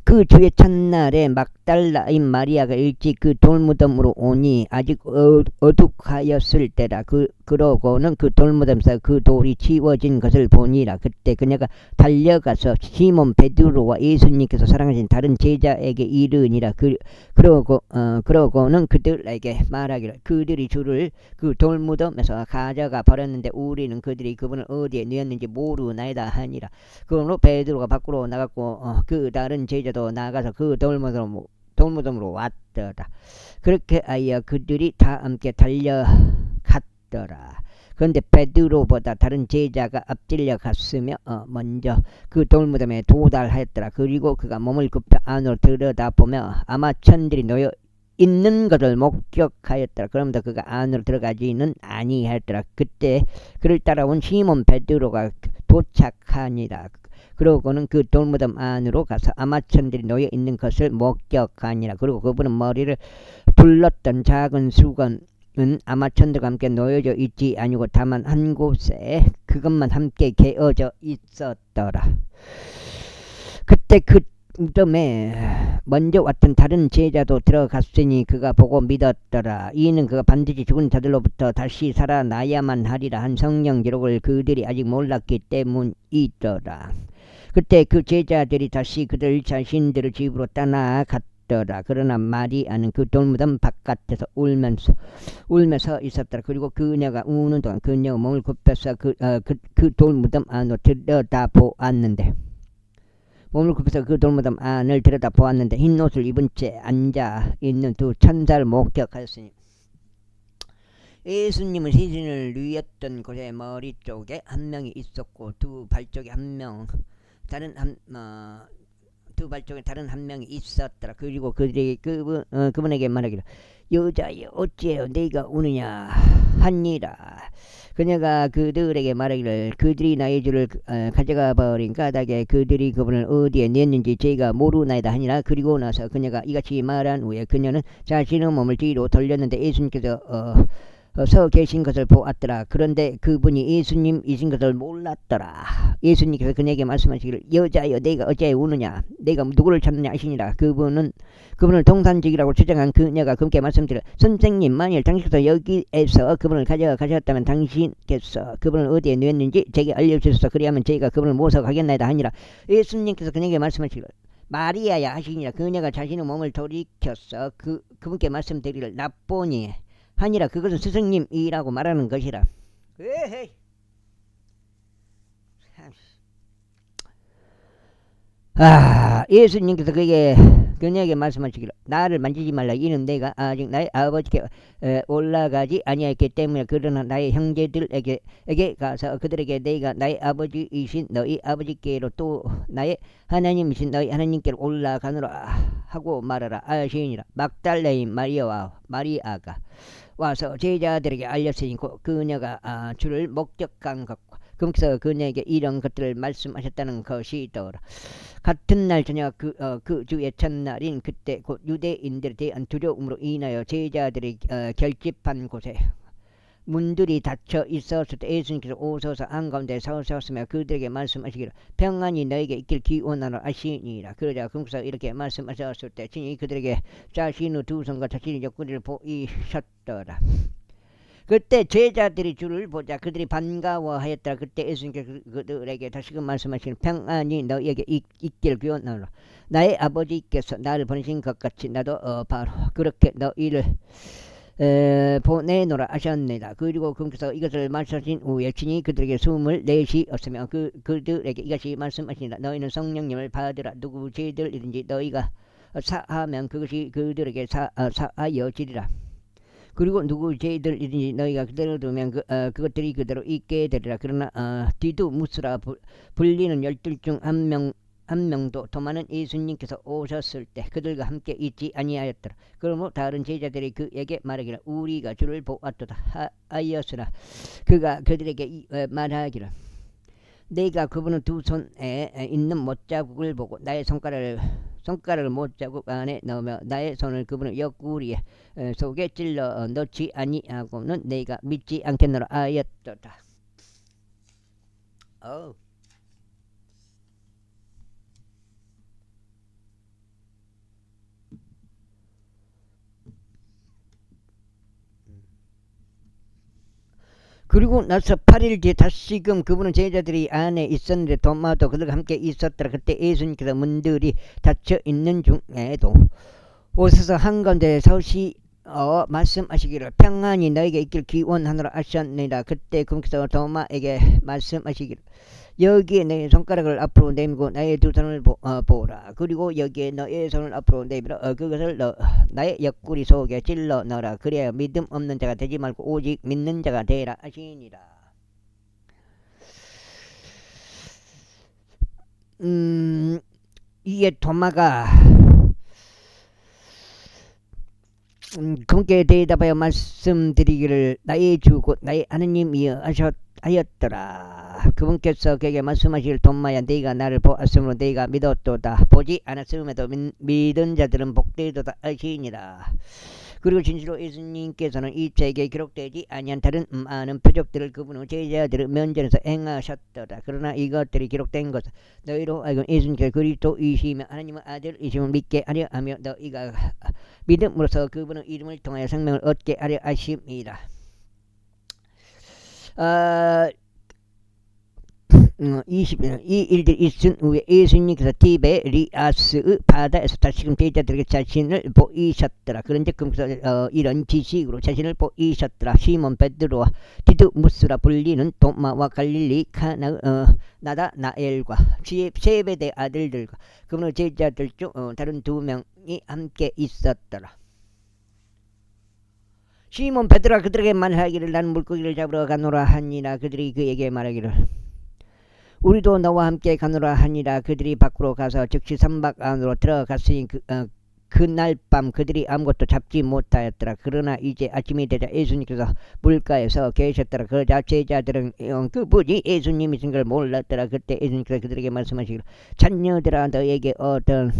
그 주의 첫날에 막달라인 마리아가 일찍 그 돌무덤으로 오니 아직 어둑하였을 때라. 그러고는 그 돌무덤에서 그 돌이 치워진 것을 보니라. 그때 그녀가 달려가서 시몬 베드로와 예수님께서 사랑하신 다른 제자에게 이르니라. 그러고는 그들에게 말하기를 그들이 주를 그 돌무덤에서 가져가 버렸는데 우리는 그들이 그분을 어디에 뉘었는지 모르나이다 하니라. 그러므로 베드로가 밖으로 나갔고 그 다른 제자도 나가서 그 돌무덤으로 왔더라. 그렇게 하여 그들이 다 함께 달려갔더라. 그런데 베드로보다 다른 제자가 앞질려 갔으며 먼저 그 돌무덤에 도달하였더라. 그리고 그가 몸을 굽혀 안으로 들여다보며 아마천들이 놓여 있는 것을 목격하였더라. 그러면서 그가 안으로 들어가지는 아니하였더라. 그때 그를 따라온 시몬 베드로가 도착하니라. 그러고는 그 돌무덤 안으로 가서 아마천들이 놓여 있는 것을 목격하니라. 그리고 그분은 머리를 둘렀던 작은 수건은 아마천들과 함께 놓여져 있지 아니고 다만 한 곳에 그것만 함께 개어져 있었더라. 그때 그 무덤에 먼저 왔던 다른 제자도 들어갔으니 그가 보고 믿었더라. 이는 그가 반드시 죽은 자들로부터 다시 살아나야만 하리라 한 성령 기록을 그들이 아직 몰랐기 때문이더라. 그때 그 제자들이 다시 그들 자신들의 집으로 떠나갔더라. 그러나 마리아는 그 돌무덤 바깥에서 울면서 있었더라. 그리고 그녀가 우는 동안 그녀가 몸을 굽혀서 그 돌무덤 안으로 들여다보았는데 흰 옷을 입은 채 앉아 있는 두 천사를 목격하였으니 예수님은 시신을 뉘었던 곳에 머리 쪽에 한 명이 있었고 두 발 쪽에 다른 한 명이 있었더라. 그리고 그들이 그분에게 말하기를 여자여 어찌하여 네가 우느냐 하니라. 그녀가 그들에게 말하기를 그들이 나의 주를 가져가 버린 까닭에 그들이 그분을 어디에 냈는지 제가 모르나이다 하니라. 그리고 나서 그녀가 이같이 말한 후에 그녀는 자신의 몸을 뒤로 돌렸는데 예수님께서 서 계신 것을 보았더라. 그런데 그분이 예수님이신 것을 몰랐더라. 예수님께서 그녀에게 말씀하시기를 여자여 네가 어찌하여 우느냐 네가 누구를 찾느냐 하시니라. 그분을 동산직이라고 주장한 그녀가 그분께 말씀드려 선생님 만일 당신께서 여기에서 그분을 가져가셨다면 당신께서 그분을 어디에 뉘었는지 제게 알려주소서. 그리하면 저희가 그분을 모셔가겠나이다 하니라. 예수님께서 그녀에게 말씀하시기를 마리아야 하시니라. 그녀가 자신의 몸을 돌이켜서 그분께 말씀드리기를 라보니 하니라. 그것은 스승님이라고 말하는 것이라. 에헤이. 예수님께서 그녀에게 말씀하시기를 나를 만지지 말라. 이는 내가 아직 나의 아버지께 올라가지 아니하였기 때문에 그러나 나의 형제들에게 가서 그들에게 내가 나의 아버지이신 너희 아버지께로 또 나의 하나님이신 너희 하나님께로 올라가노라 하고 말하라 하시니라. 막달레인 마리아가 와서 제자들에게 알렸으니 그녀가 주를 목격한 것과 그분께서 그녀에게 이런 것들을 말씀하셨다는 것이더라. 같은 날 저녁 그 주의 첫날인 그때 곧 유대인들에 대한 두려움으로 인하여 제자들이 결집한 곳에 문들이 닫혀 있었을 때 예수님께서 오셔서 한가운데 서셨으며 그들에게 말씀하시기를 평안이 너에게 있길 기원하노라 하시니라. 그러자 금수가 이렇게 말씀하셨을 때 친히 그들에게 자신의 두 손과 자신의 옆구리를 보이셨더라. 그때 제자들이 주를 보자 그들이 반가워하였더라. 그때 예수님께서 그들에게 다시금 말씀하시는 평안이 너에게 있길 기원하노라. 나의 아버지께서 나를 보내신 것 같이 나도 바로 그렇게 너희를 보내노라 하셨느니라. 그리고 그분께서 이것을 말씀하신 후에 친히 그들에게 숨을 내쉬었으며 그들에게 이것이 말씀하시니라. 너희는 성령님을 받으라. 누구 죄들이든지 너희가 사하면 그것이 그들에게 사하여지리라. 그리고 누구 죄들이든지 너희가 그대로 두면 그것들이 그대로 있게 되리라. 그러나 디두무스라 불리는 12 중 한 명도 더 많은 예수님께서 오셨을 때 그들과 함께 있지 아니하였더라. 그러므로 다른 제자들이 그에게 말하기를 우리가 주를 보았도다 하였으나 그가 그들에게 말하기를 내가 그분의 두 손에 있는 못자국을 보고 나의 손가락을 못자국 안에 넣으며 나의 손을 그분의 옆구리 속에 찔러 넣지 아니하고는 내가 믿지 않겠노라 하였도다. 그리고 나서 8일 뒤에 다시금 그분은 제자들이 안에 있었는데 도마도 그들과 함께 있었더라. 그때 예수님께서 문들이 닫혀 있는 중에도 오셔서 한가운데 서시 말씀하시기를 평안이 너에게 있길 기원하노라 하셨느니라. 그때 그분께서 도마에게 말씀하시기를 여기에 내 손가락을 앞으로 내밀고 나의 두 손을 보라. 그리고 여기에 너의 손을 앞으로 내밀어 그것을 나의 옆구리 속에 찔러 넣어라. 그래야 믿음 없는 자가 되지 말고 오직 믿는 자가 되라 하시니라. 이게 도마가 그분께 대답하여 말씀드리기를 나의 주 곧 나의 하느님이여 하였더라. 그분께서 그에게 말씀하시길 도마야 네가 나를 보았으므로 네가 믿었도다. 보지 않았음에도 믿은 자들은 복되도다 하시니라. 그리고 진실로 예수님께서는 이 책에 기록되지 아니한 다른 많은 표적들을 그분의 제자들의 면전에서 행하셨더라. 그러나 이것들이 기록된 것은 너희로 알고 예수님께서 그리스도이시며 하나님의 아들이심을 믿게 하려 하며 너희가 믿음으로써 그분의 이름을 통하여 생명을 얻게 하려 하심이라. 이 일들이 있은 후에 예수님께서 티베리아스의 바다에서 다시금 제자들에게 자신을 보이셨더라. 그런데 그분께서 이런 지식으로 자신을 보이셨더라. 시몬 베드로와 디두무스라 불리는 도마와 갈릴리 나다나엘과 세베대 아들들과 그분의 제자들 중 다른 2명이 함께 있었더라. 시몬 베드로가 그들에게 말하기를 나는 물고기를 잡으러 가노라 하니라. 그들이 그에게 말하기를 우리도 너와 함께 가노라 하니라. 그들이 밖으로 가서 즉시 선박 안으로 들어갔으니 그날 밤 그들이 아무것도 잡지 못하였더라. 그러나 이제 아침이 되자 예수님께서 물가에서 계셨더라. 그러자 제자들은 그분이 예수님이신 걸 몰랐더라. 그때 예수님께서 그들에게 말씀하시기를 자녀들아 너에게 어떤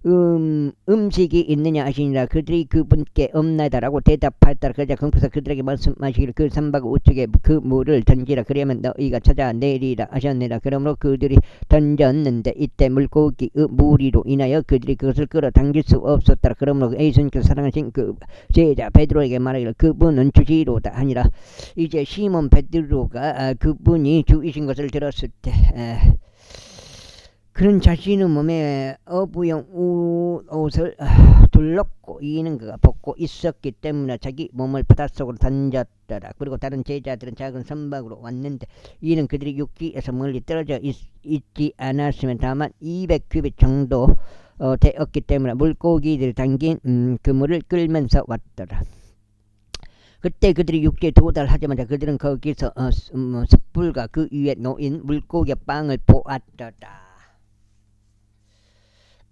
음식이 있느냐 하시니라. 그들이 그분께 없나이다라고 대답하였더라. 그러자 그분께서 그들에게 말씀하시기를 그 선박 우측에 그 물을 던지라. 그러면 너희가 찾아내리라 하셨느니라. 그러므로 그들이 던졌는데 이때 물고기의 무리로 인하여 그들이 그것을 끌어당길 수 없었더라. 그러므로 예수님께서 사랑하신 그 제자 베드로에게 말하기를 그분은 주시로다 하니라. 이제 시몬 베드로가 그분이 주이신 것을 들었을 때 그는 자신의 몸에 어부용 옷을 둘렀고 이는 그가 벗고 있었기 때문에 자기 몸을 바닷속으로 던졌더라. 그리고 다른 제자들은 작은 선박으로 왔는데 이는 그들이 육지에서 멀리 떨어져 있지 않았으면 다만 200규빗 정도 되었기 때문에 물고기들이 담긴 그물을 끌면서 왔더라. 그때 그들이 육지에 도달하자마자 그들은 거기서 숯불과 그 위에 놓인 물고기 빵을 보았더라.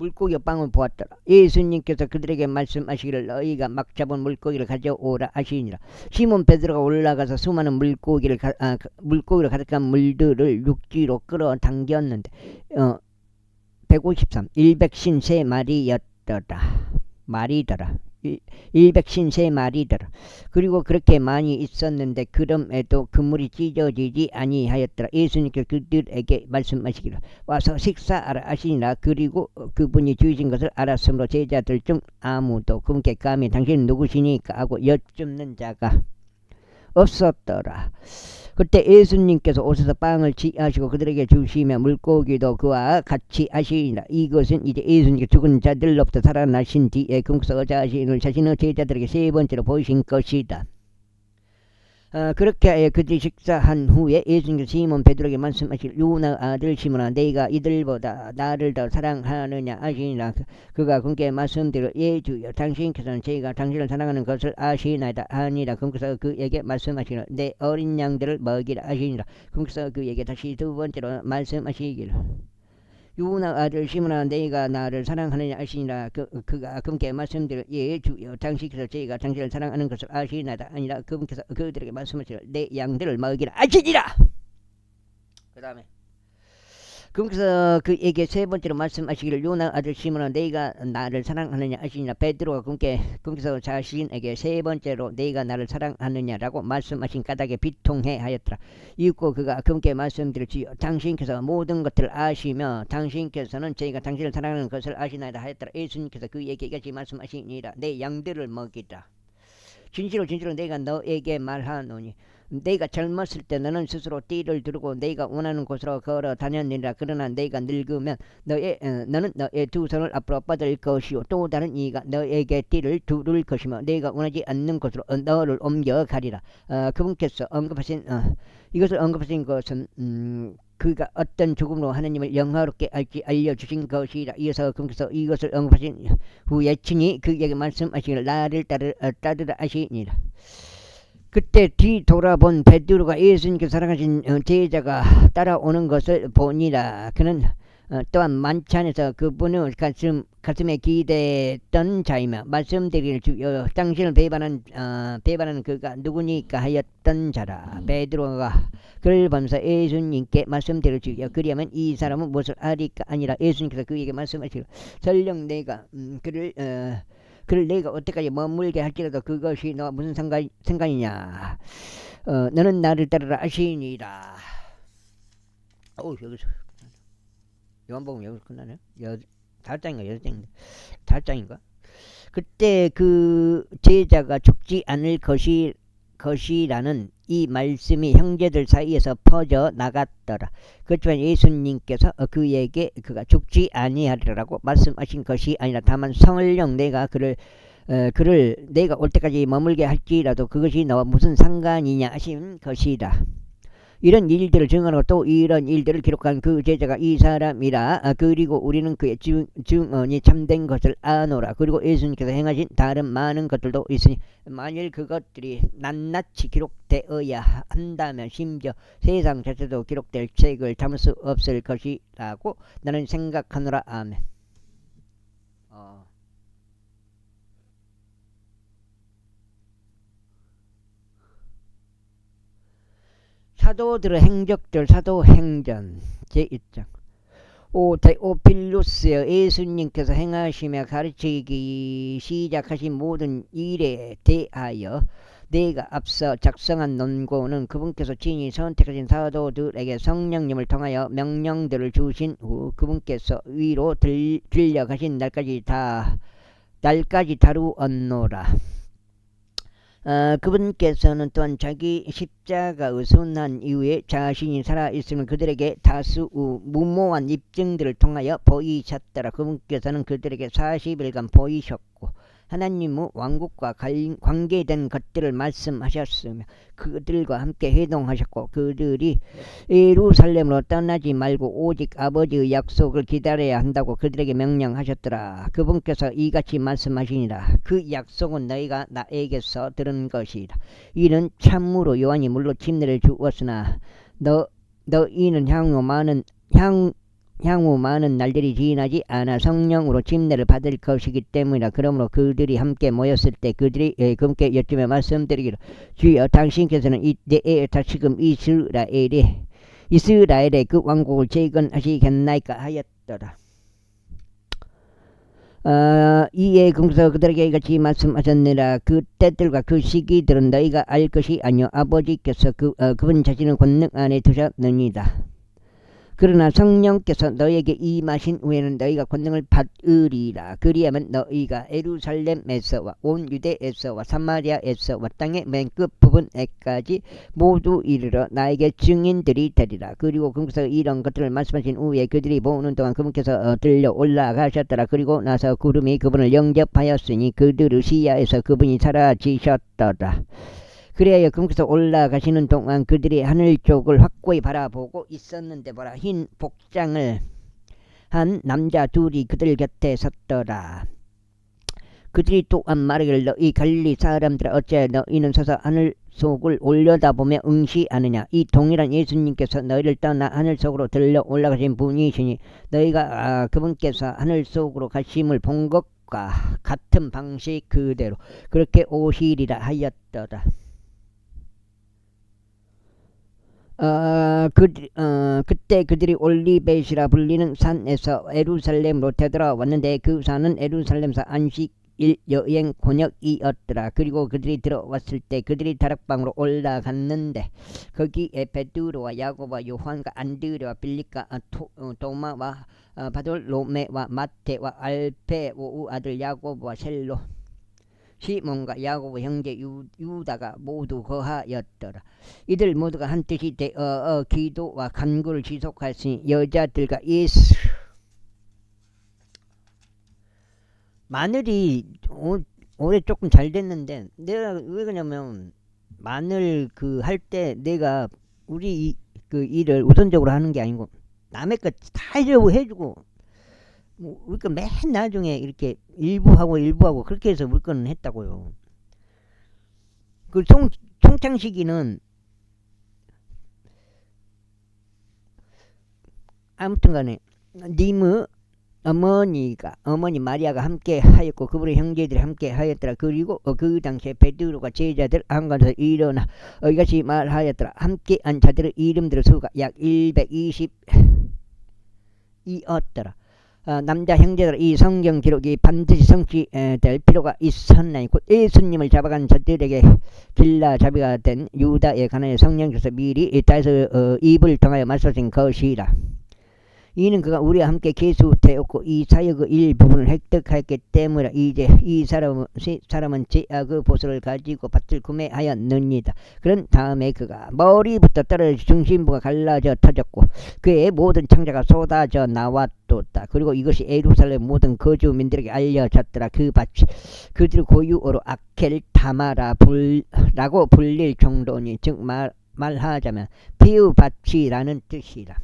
물고기 빵을 보았더라. 예수님께서 그들에게 말씀하시기를 너희가 막 잡은 물고기를 가져오라 하시니라. 시몬 베드로가 올라가서 수많은 물고기로 가득한 물들을 육지로 끌어당겼는데 153 153마리였더라. 말이더라. 153마리더라. 그리고 그렇게 많이 있었는데 그럼에도 그물이 찢어지지 아니하였더라. 예수님께서 그들에게 말씀하시기를 와서 식사하라 하시니라. 그리고 그분이 주신 것을 알았으므로 제자들 중 아무도 그분께 감히 당신은 누구시니까 하고 여쭙는 자가 없었더라. 그때 예수님께서 오셔서 빵을 취하시고 그들에게 주시며 물고기도 그와 같이 하시니라. 이것은 이제 예수님께 죽은 자들로부터 살아나신 뒤에 금국서 자신을 자신의 제자들에게 세 번째로 보이신 것이다. 그렇게 그들이 식사한 후에 예수님께서 시몬 베드로에게 말씀하시길 요나 아들 시몬아 내가 이들보다 나를 더 사랑하느냐 하시니라. 그가 그분께 말씀드려 예 주여 당신께서는 제가 당신을 사랑하는 것을 아시나이다 하니라. 그분께서 그에게 말씀하시기를 내 어린 양들을 먹이라 하시니라. 그분께서 그에게 다시 두 번째로 말씀하시기를 요나 아들 시몬아 내가 나를 사랑하느냐 하시니라. 그가 그분께 말씀드려 예 주여 당신께서 제가 당신을 사랑하는 것을 아시나이다 아니라. 그분께서 그들에게 말씀하시기를 내 양들을 먹이라 하시니라. 그 다음에 그분께서 그에게 세 번째로 말씀하시기를 요나 아들 시몬아 내가 나를 사랑하느냐 하시니라. 베드로가 그분께서 자신에게 세 번째로 내가 나를 사랑하느냐라고 말씀하신 까닭에 비통해 하였더라. 이윽고 그가 그분께 말씀드렸지요 당신께서 모든 것들을 아시며 당신께서는 저희가 당신을 사랑하는 것을 아시나이다 하였더라. 예수님께서 그에게 이같이 말씀하시니라. 내 양들을 먹이라. 진실로 진실로 내가 너에게 말하노니 내가 젊었을 때 너는 스스로 띠를 두르고 내가 원하는 곳으로 걸어 다녔느니라. 그러나 내가 늙으면 너는 너의 두 손을 앞으로 뻗을 것이요 또 다른 이가 너에게 띠를 두를 것이며 내가 원하지 않는 곳으로 너를 옮겨가리라. 그분께서 언급하신 이것을 언급하신 것은 그가 어떤 죽음으로 하나님을 영화롭게 할지 알려주신 것이라. 이어서 그분께서 이것을 언급하신 후에 친히 그에게 말씀하시기를 나를 따르라 하시니라. 그때 뒤돌아본 베드로가 예수님께서 사랑하신 제자가 따라오는 것을 보니라. 그는 또한 만찬에서 그분의 가슴에 기대했던 자이며 말씀드리기를 주여 당신을 배반하는 그가 누구니까 하였던 자라. 베드로가 그를 보면서 예수님께 말씀드릴 주여 그리하면 이 사람은 무엇을 하리까 아니라. 예수님께서 그에게 말씀하시기를 설령 내가 그를 내가 어때까지 머물게 할지라도 그것이 너와 무슨 상관이냐. 너는 나를 따르라 하시니라. 여기서 요한복음 여기서 끝나네. 5장인가 6장인가 5장인가. 그때 그 제자가 죽지 않을 것이라는 이 말씀이 형제들 사이에서 퍼져 나갔더라. 그렇지만 예수님께서 그에게 그가 죽지 아니하리라고 말씀하신 것이 아니라 다만 성령 내가 그를 내가 올 때까지 머물게 할지라도 그것이 너와 무슨 상관이냐 하신 것이다. 이런 일들을 증언하고 또 이런 일들을 기록한 그 제자가 이 사람이라. 그리고 우리는 그의 증언이 참된 것을 아노라. 그리고 예수님께서 행하신 다른 많은 것들도 있으니 만일 그것들이 낱낱이 기록되어야 한다면 심지어 세상 자체도 기록될 책을 담을 수 없을 것이라고 나는 생각하노라. 아멘. 사도들의 행적들 사도행전 제1장. 테오필루스여 예수님께서 행하시며 가르치기 시작하신 모든 일에 대하여 내가 앞서 작성한 논고는 그분께서 친히 선택하신 사도들에게 성령님을 통하여 명령들을 주신 후 그분께서 위로 들려가신 날까지 다루었노라. 그분께서는 또한 자기 십자가의 순환 이후에 자신이 살아있으면 그들에게 다수 무모한 입증들을 통하여 보이셨더라. 그분께서는 그들에게 40일간 보이셨고 하나님의 왕국과 관계된 것들을 말씀하셨으며 그들과 함께 회동하셨고 그들이 예루살렘으로 떠나지 말고 오직 아버지의 약속을 기다려야 한다고 그들에게 명령하셨더라. 그분께서 이같이 말씀하시니라. 그 약속은 너희가 나에게서 들은 것이다. 이는 참으로 요한이 물로 침례를 주었으나 너희는 향후 많은 날들이 지나지 않아 성령으로 침례를 받을 것이기 때문이라. 그러므로 그들이 함께 모였을 때 그들이 그분께 여쭈며 말씀드리기를 주여 당신께서는 이때에 다시금 이스라엘의 그 왕국을 재건하시겠나이까 하였더라. 이에 금서 그들에게 이같이 말씀하셨느라 그 때들과 그 시기들은 너희가 알 것이 아니요 아버지께서 그분 자신의 권능 안에 두셨느니라. 그러나 성령께서 너희에게 임하신 후에는 너희가 권능을 받으리라. 그리하면 너희가 예루살렘에서와 온 유대에서와 사마리아에서와 땅의 맨 끝부분에까지 모두 이르러 나에게 증인들이 되리라. 그리고 그분께서 이런 것들을 말씀하신 후에 그들이 보는 동안 그분께서 들려 올라가셨더라. 그리고 나서 구름이 그분을 영접하였으니 그들의 시야에서 그분이 사라지셨더라. 그래야 그분께서 올라가시는 동안 그들이 하늘 쪽을 확고히 바라보고 있었는데 보라, 흰 복장을 한 남자 둘이 그들 곁에 섰더라. 그들이 또한 말하기를 너희 갈릴리 사람들아 어찌하여 너희는 서서 하늘 속을 올려다보며 응시하느냐. 이 동일한 예수님께서 너희를 떠나 하늘 속으로 들려 올라가신 분이시니 너희가 그분께서 하늘 속으로 가심을 본 것과 같은 방식 그대로 그렇게 오시리라 하였더라. 그때 그들이 올리벳이라 불리는 산에서 예루살렘으로 되돌아왔는데 그 산은 예루살렘서 안식일 여행 권역이었더라. 그리고 그들이 들어왔을 때 그들이 다락방으로 올라갔는데 거기에 베드로와 야고보와 요한과 안드레와 빌립과 도마와 바돌로메와 마테와 알페오 아들 야고보와 셀로 시몬과 야고보 형제 유다가 모두 거하였더라. 이들 모두가 한 뜻이 되어 기도와 간구를 지속하였으니 여자들과 예수. 마늘이 올해 조금 잘 됐는데 내가 왜 그러냐면 마늘 그 할 때 내가 우리 그 일을 우선적으로 하는 게 아니고 남의 것 다 해주고 우리 건 맨 나중에 이렇게 일부하고 그렇게 해서 우리 거는 했다고요. 그 총창시기는 아무튼간에 님의 어머니 마리아가 함께 하였고 그분의 형제들이 함께 하였더라. 그리고 그 당시에 베드로가 제자들 한가운데서 일어나 이같이 말하였더라. 함께 한 자들의 이름들의 수가 약 120이었더라. 남자 형제들 이 성경 기록이 반드시 성취될 필요가 있었나니 곧 예수님을 잡아간 자들에게 길라잡이가 된 유다에 관하여 성령께서 미리 따서 입을 통하여 말씀하신 것이라. 이는 그가 우리와 함께 계수되었고 이 사역의 일부분을 획득하였기 때문에 이제 이 사람은 제약의 보수를 가지고 밭을 구매하였느니라. 그런 다음에 그가 머리부터 떨어져 중심부가 갈라져 터졌고 그의 모든 창자가 쏟아져 나왔도다. 그리고 이것이 예루살렘 모든 거주민들에게 알려졌더라. 그 밭이 그들 고유어로 아켈타마라고 불릴 정도니 즉 말하자면 비유밭이라는 뜻이라.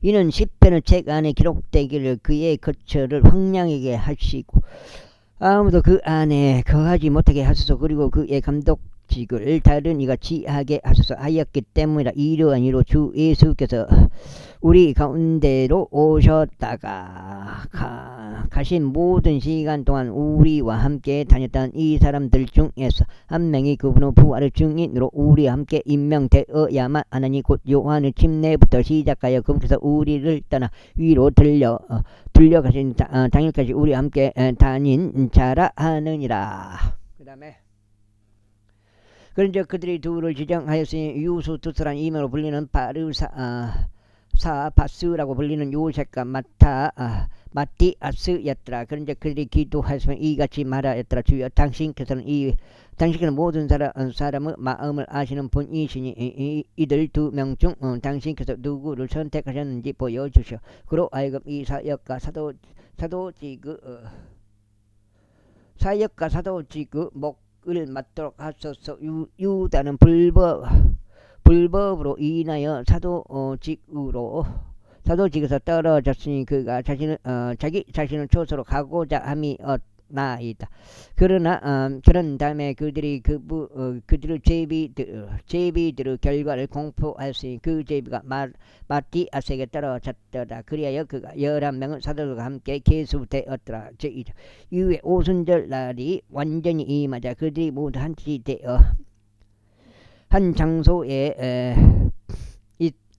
이는 시편의 책 안에 기록되기를 그의 거처를 황량하게 하시고 아무도 그 안에 거하지 못하게 하소서. 그리고 그의 감독직을 다른 이가 취하게 하소서 하였기 때문이라. 이러한 이로 주 예수께서 우리 가운데로 오셨다가 가신 모든 시간 동안 우리와 함께 다녔던 이 사람들 중에서 한 명이 그분의 부활의 증인으로 우리와 함께 임명되어야만 하나니 곧 요한의 침례부터 시작하여 그분께서 우리를 떠나 위로 들려가신 당일까지 우리와 함께 다닌 자라 하느니라. 그 다음에 그런즉 그들이 둘을 지정하였으니 유수투스란 이명으로 불리는 바스라고 불리는 요셉과 마티아스였더라. 그런데 그들이 기도하였으면 이같이 말하였더라. 주여 당신께서는 모든 사람의 마음을 아시는 분이시니 이들 두 명 중 당신께서 누구를 선택하셨는지 보여주시오. 그로 하여금 이 사역과 사도직의 목을 맡도록 하소서. 유다는 불법으로 인하여 사도직에서 떨어졌으니 그가 자기 자신을 초소로 가고자 함이었나이다. 그러나 그런 다음에 그들이 그들의 제비들의 결과를 공포하였으니 그 제비가 마티아스에게 떨어졌더라. 그리하여 그가 11명의 사도들과 함께 계수되었더라. 이후에 오순절 날이 완전히 임하자 그들이 모두 한 뜻이 되어 한 장소에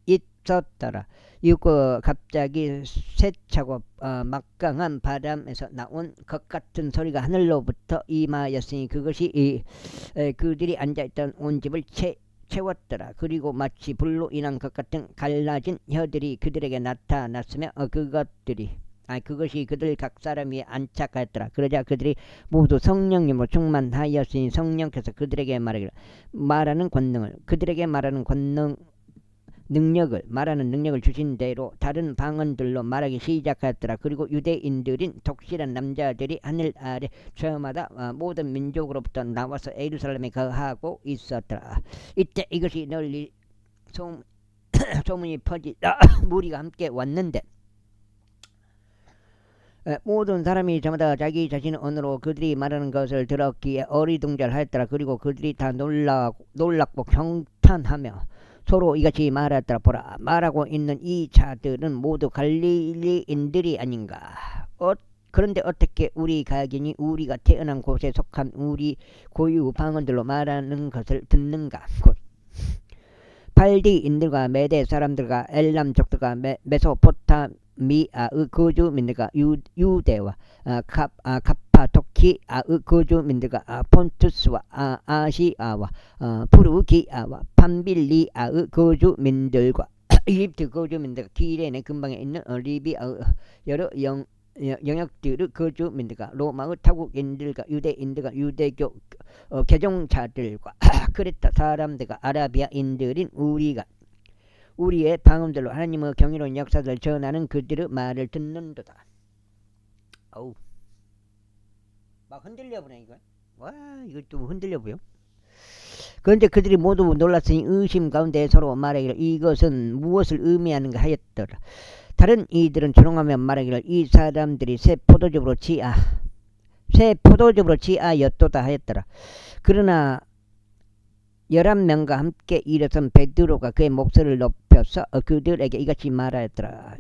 있었더라. 이거 갑자기 세차고 막강한 바람에서 나온 것 같은 소리가 하늘로부터 임하였으니 그것이 그들이 앉아있던 온 집을 채웠더라. 그리고 마치 불로 인한 것 같은 갈라진 혀들이 그들에게 나타났으며 그것이 그들 각 사람 위에 안착하였더라. 그러자 그들이 모두 성령님으로 충만하였으니 성령께서 그들에게 말하는 능력을 주신 대로 다른 방언들로 말하기 시작하였더라. 그리고 유대인들인 독실한 남자들이 하늘 아래 저마다 모든 민족으로부터 나와서 예루살렘에 거하고 있었더라. 이때 이것이 널리 소문이 퍼지자 무리가 함께 왔는데 모든 사람이 저마다 자기 자신의 언어로 그들이 말하는 것을 들었기에 어리둥절하였더라. 그리고 그들이 다 놀랍고 경탄하며 서로 이같이 말하였더라. 보라, 말하고 있는 이 자들은 모두 갈릴리인들이 아닌가. 그런데 어떻게 우리 가견이 우리가 태어난 곳에 속한 우리 고유 방언들로 말하는 것을 듣는가. 곧 발디인들과 메대 사람들과 엘람족들과 메소포타미아의 거주민들과 유대와 가파도키아의 거주민들과 폰투스와 아시아와 프루기아와 판빌리아의 거주민들과 이집트 거주민들과 기레네 근방에 있는 리비아의 여러 영역들의 거주민들과 로마의 타국인들과 유대인들과 유대교 개종자들과 크레타 사람들과 아라비아인들인 우리의 방언들로 하나님의 경이로운 역사를 전하는 그들의 말을 듣는도다. 어우, 막 흔들려 보네 이거. 와, 이것도 흔들려 보여. 그런데 그들이 모두 놀랐으니 의심 가운데 서로 말하기를 이것은 무엇을 의미하는가 하였더라. 다른 이들은 조롱하며 말하기를 이 사람들이 새 포도즙으로 취하였도다 하였더라. 그러나 11명과 함께 일어선 베드로가 그의 목소리를 높여서 그들에게 이같이 말하였더라.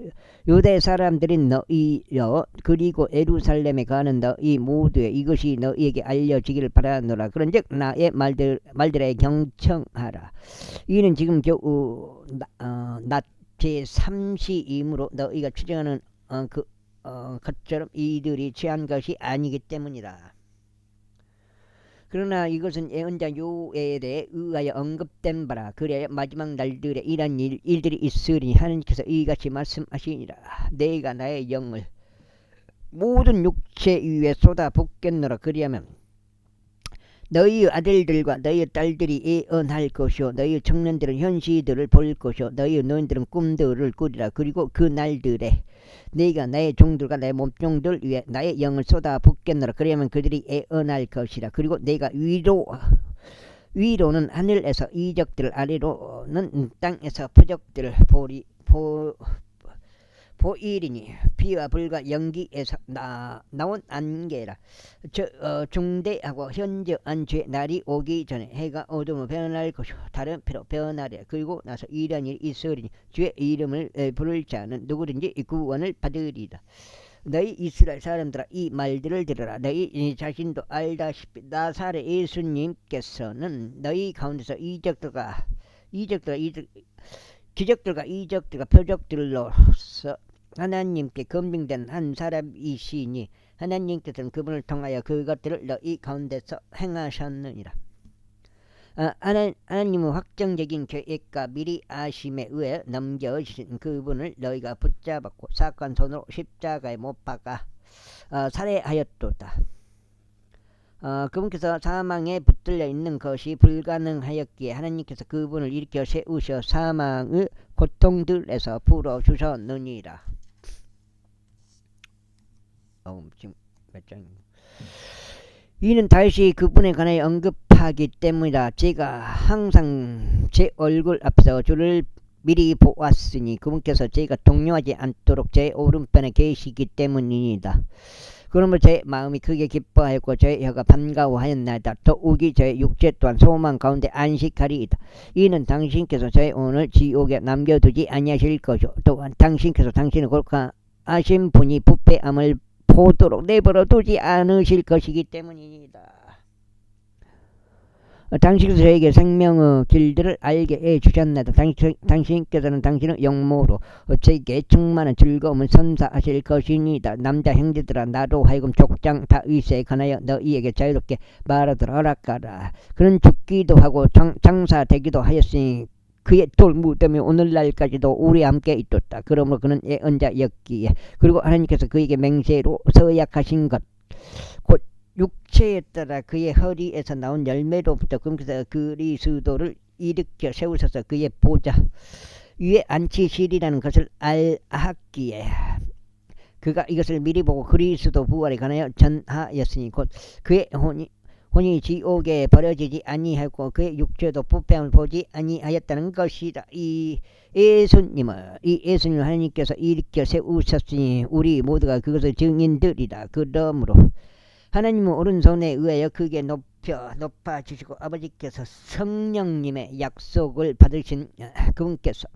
유대 사람들인 너희여, 그리고 예루살렘에 가는 너희 모두에 이것이 너희에게 알려지기를 바라노라. 그런즉 나의 말들에 경청하라. 이는 지금 겨우 낮 제3시이므로 너희가 추정하는 것처럼 이들이 취한 것이 아니기 때문이다. 그러나 이것은 예언자 요엘에 의하여 언급된 바라. 그래야 마지막 날들에 이런 일들이 있으리니 하나님께서 이같이 말씀하시니라. 내가 나의 영을 모든 육체 위에 쏟아 붓겠노라. 그리하면 너희 아들들과 너희 딸들이 예언할 것이요 너희 청년들은 현시들을 볼 것이요 너희 노인들은 꿈들을 꾸리라. 그리고 그 날들에 내가 나의 종들과 나의 몸종들 위에 나의 영을 쏟아 붓겠노라. 그러면 그들이 예언할 것이라. 그리고 내가 위로는 하늘에서 이적들, 아래로는 땅에서 표적들을 보이리니 비와 불과 연기에서 나온 안개라. 중대하고 현저한 죄 날이 오기 전에 해가 어둠으로 변할 것이고 다른 피로 변하리라. 그리고 나서 이런 일이 있으리니 주의 이름을 부를 자는 누구든지 구원을 받으리라. 너희 이스라엘 사람들아, 이 말들을 들으라. 너희 자신도 알다시피 나사렛 예수님께서는 너희 가운데서 기적들과 이적들과 표적들로서 하나님께 검증된 한 사람이시니 하나님께서는 그분을 통하여 그것들을 너희 가운데서 행하셨느니라. 하나님의 확정적인 계획과 미리 아심에 의해 넘겨주신 그분을 너희가 붙잡았고 사악한 손으로 십자가에 못 박아 살해하였도다. 그분께서 사망에 붙들려 있는 것이 불가능하였기에 하나님께서 그분을 일으켜 세우셔 사망의 고통들에서 풀어주셨느니라. 지금 몇 장입니다. 이는 다시 그분에 관하여 언급하기 때문이다. 제가 항상 제 얼굴 앞에서 주를 미리 보았으니 그분께서 제가 동요하지 않도록 제 오른편에 계시기 때문이다. 그러므로 제 마음이 크게 기뻐하였고 제 혀가 반가워하였나이다. 더욱이 제 육체 또한 소망 가운데 안식하리이다. 이는 당신께서 제 오늘 지옥에 남겨두지 아니하실 것이요 또한 당신께서 당신의 거룩하신 분이 부패함을 보도록 내버려 두지 않으실 것이기 때문이다. 당신께서 저에게 생명의 길들을 알게 해주셨나이다. 당신께서는 당신의 영모로 저에게 충만한 즐거움을 선사하실 것이니이다. 남자 형제들아, 나로 하여금 족장 다윗에 관하여 너희에게 자유롭게 말하도록 허락하라. 그는 죽기도 하고 장사되기도 하였으니 그의 돌무덤이 오늘날까지도 우리와 함께 있었다. 그러므로 그는 예언자였기에, 그리고 하나님께서 그에게 맹세로 서약하신 것 곧 육체에 따라 그의 허리에서 나온 열매로부터 그분께서 그리스도를 일으켜 세우셔서 그의 보좌 위에 앉히시리라는 것을 알았기에 그가 이것을 미리 보고 그리스도 부활에 관하여 전하였으니 곧 그의 혼이 지옥에 버려지지 아니하고 그의 육체도 부패함을 보지 아니하였다는 것이다. 이 예수님을 하나님께서 일으켜 세우셨으니 우리 모두가 그것의 증인들이다. 그러므로 하나님은 오른손에 의하여 크게 높아주시고 아버지께서 성령님의 약속을 받으신 그분께서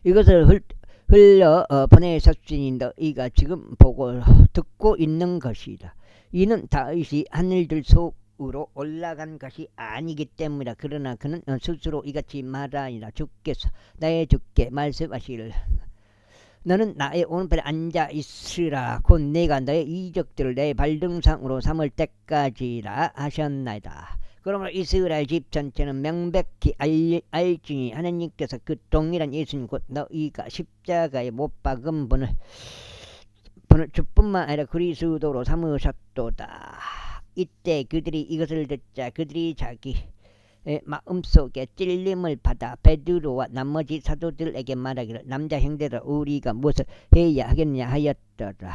이것을 흘러 보내셨으니 너희가 지금 보고 듣고 있는 것이다. 이는 다윗이 하늘들 속으로 올라간 것이 아니기 때문이다. 그러나 그는 스스로 이같이 말하니라. 주께서 나의 주께 말씀하시기를 너는 나의 오른편에 앉아 있으라. 곧 내가 너의 이적들을 내 발등상으로 삼을 때까지라 하셨나이다. 그러므로 이스라엘 집 전체는 명백히 알지니 하나님께서 그 동일한 예수님 곧 너희가 십자가에 못 박은 분을 주뿐만 아니라 그리스도로 삼으셨도다. 이때 그들이 이것을 듣자 그들이 자기 마음속에 찔림을 받아 베드로와 나머지 사도들에게 말하기를 남자 형제들아, 우리가 무엇을 해야 하겠냐 하였더라.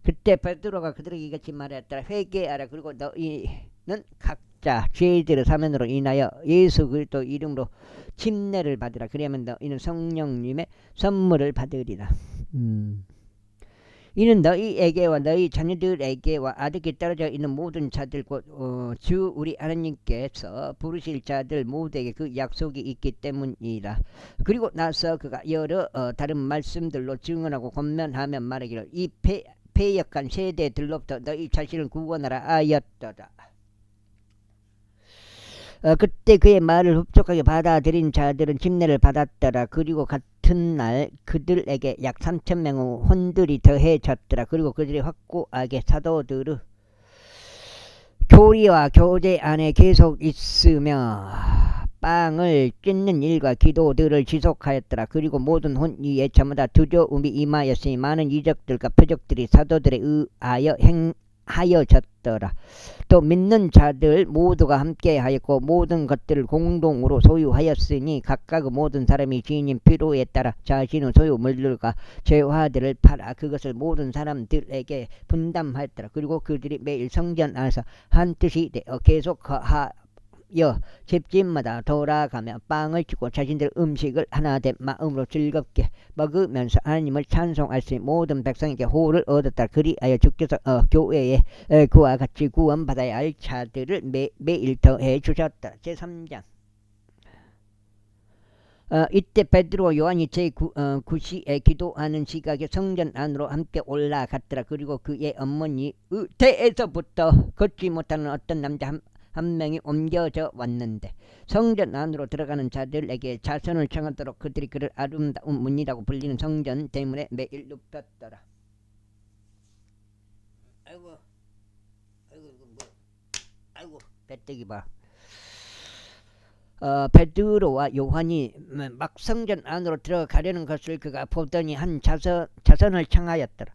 그때 베드로가 그들에게 이같이 말하였더라. 회개하라. 그리고 너희는 각자 죄들의 사면으로 인하여 예수 그리스도 이름으로 침례를 받으라. 그리하면 너희는 성령님의 선물을 받으리라. 이는 너희에게와 너희 자녀들에게와 아득히 떨어져 있는 모든 자들 곧 주 우리 하나님께서 부르실 자들 모두에게 그 약속이 있기 때문이라. 그리고 나서 그가 여러 다른 말씀들로 증언하고 권면하며 말하기를 이 패역한 세대들로부터 너희 자신을 구원하라 하였더라. 그때 그의 말을 흡족하게 받아들인 자들은 침례를 받았더라. 그리고 같은 날 그들에게 약 3,000명의 혼들이 더해졌더라. 그리고 그들이 확고하게 사도들의 교리와 교제 안에 계속 있으며 빵을 찢는 일과 기도들을 지속하였더라. 그리고 모든 혼위에 저마다 두려움이 임하였으니 많은 이적들과 표적들이 사도들에 의하여 하여졌더라. 또 믿는 자들 모두가 함께하였고 모든 것들을 공동으로 소유하였으니 각각 모든 사람이 지닌 필요에 따라 자신의 소유물들과 재화들을 팔아 그것을 모든 사람들에게 분담하였더라. 그리고 그들이 매일 성전 안에서 한 뜻이 되어 계속하여 집집마다 돌아가며 빵을 찢고 자신들 음식을 하나된 마음으로 즐겁게 먹으면서 하나님을 찬송하시니 모든 백성에게 호를 얻었다. 그리하여 주께서 교회에 그와 같이 구원받아야 할 자들을 매일 더해 주셨다. 제3장 이때 베드로 요한이 제9시에 기도하는 시각에 성전 안으로 함께 올라갔더라. 그리고 그의 어머니 의대에서부터 걷지 못하는 어떤 남자 한 명이 옮겨져 왔는데 성전 안으로 들어가는 자들에게 자선을 청하도록 그들이 그를 아름다운 문이라고 불리는 성전 대문에 매일 눕혔더라. 아이고 배때기 봐. 베드로와 요한이 막 성전 안으로 들어가려는 것을 그가 보더니 한 자선을 청하였더라.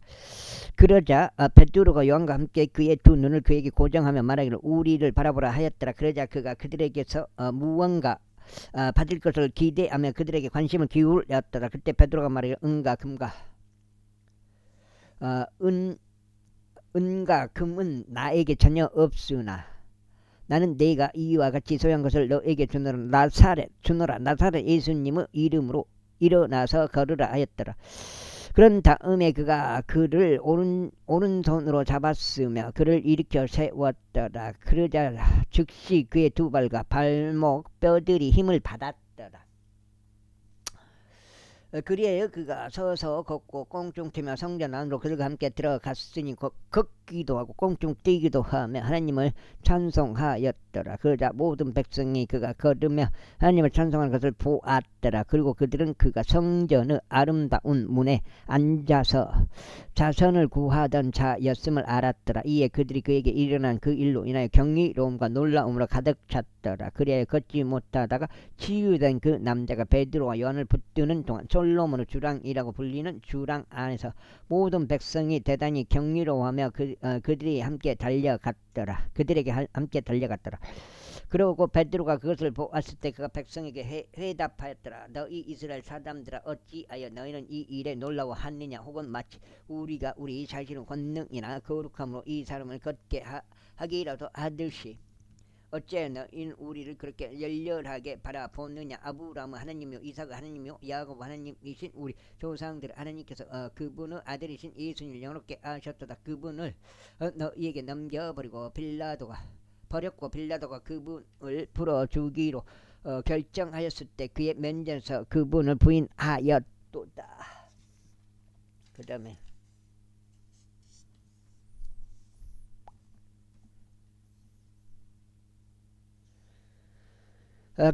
그러자 베드로가 요한과 함께 그의 두 눈을 그에게 고정하며 말하기를 우리를 바라보라 하였더라. 그러자 그가 그들에게서 무언가 받을 것을 기대하며 그들에게 관심을 기울였더라. 그때 베드로가 말하기를 은과 금과 은과 금은 나에게 전혀 없으나 나는 내가 이와 같이 소유한 것을 너에게 주노라. 나사렛 예수님의 이름으로 일어나서 걸으라 하였더라. 그런 다음에 그가 그를 오른손으로 잡았으며 그를 일으켜 세웠더라. 그러자 즉시 그의 두 발과 발목 뼈들이 힘을 받았더라. 그리하여 그가 서서 걷고 꽁충 뛰며 성전 안으로 그들과 함께 들어갔으니 걷기도 하고 꽁충 뛰기도 하며 하나님을 찬송하였더라. 그러자 모든 백성이 그가 걸으며 하나님을 찬송하는 것을 보았더라. 그리고 그들은 그가 성전의 아름다운 문에 앉아서 자선을 구하던 자였음을 알았더라. 이에 그들이 그에게 일어난 그 일로 인하여 경이로움과 놀라움으로 가득 찼더라. 그리하여 걷지 못하다가 치유된 그 남자가 베드로와 요한을 붙드는 동안 솔로몬의 주랑이라고 불리는 주랑 안에서 모든 백성이 대단히 경이로워하며 그들이 함께 달려갔더라. 그들에게 함께 달려갔더라. 그러고 베드로가 그것을 보았을 때 그가 백성에게 회답하였더라. 너희 이스라엘 사람들아 어찌하여 너희는 이 일에 놀라워하느냐. 혹은 마치 우리가 우리 자신의 권능이나 거룩함으로 이 사람을 걷게 하기라도 하듯이 어째 너희는 우리를 그렇게 열렬하게 바라보느냐. 아브라함의 하나님이요 이삭의 하나님이요 야곱 하나님이신 우리 조상들 하나님께서 그분의 아들이신 예수님을 영롭게 하셨도다. 그분을 너희에게 넘겨버리고 빌라도가 그분을 풀어주기로 결정하였을 때 그의 면전에서 그분을 부인하였도다. 그 다음에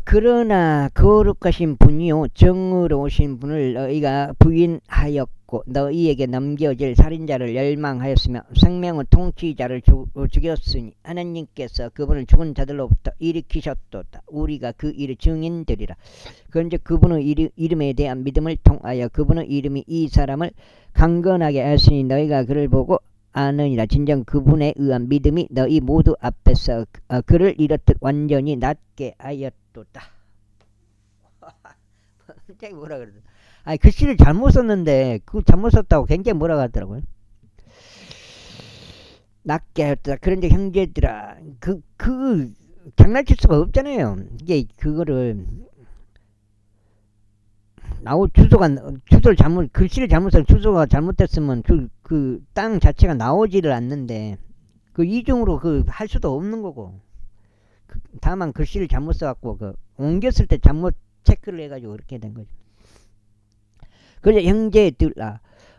그러나 거룩하신 분이요 정의로우신 분을 너희가 부인하였고 너희에게 넘겨질 살인자를 열망하였으며 생명의 통치자를 죽였으니 하나님께서 그분을 죽은 자들로부터 일으키셨도다. 우리가 그 일의 증인들이라. 그런즉 그분의 이름에 대한 믿음을 통하여 그분의 이름이 이 사람을 강건하게 하시니 너희가 그를 보고 아느니라. 진정 그분에 의한 믿음이 너희 모두 앞에서 그를 이렇듯 완전히 낫게 하였도다. 굉장히 뭐라 그러죠? 아니 글씨를 잘못 썼는데 그 잘못 썼다고 굉장히 뭐라고 하더라고요. 낫게 하였도다. 그런데 형제들아 그 장난칠 수가 없잖아요. 이게 그거를 주소를 잘못 글씨를 잘못 써서 주소가 잘못됐으면 그 땅 자체가 나오지를 않는데 그 이중으로 할 수도 없는 거고 다만 글씨를 잘못 써갖고 옮겼을 때 잘못 체크를 해가지고 그렇게 된 거죠. 그래서 형제들아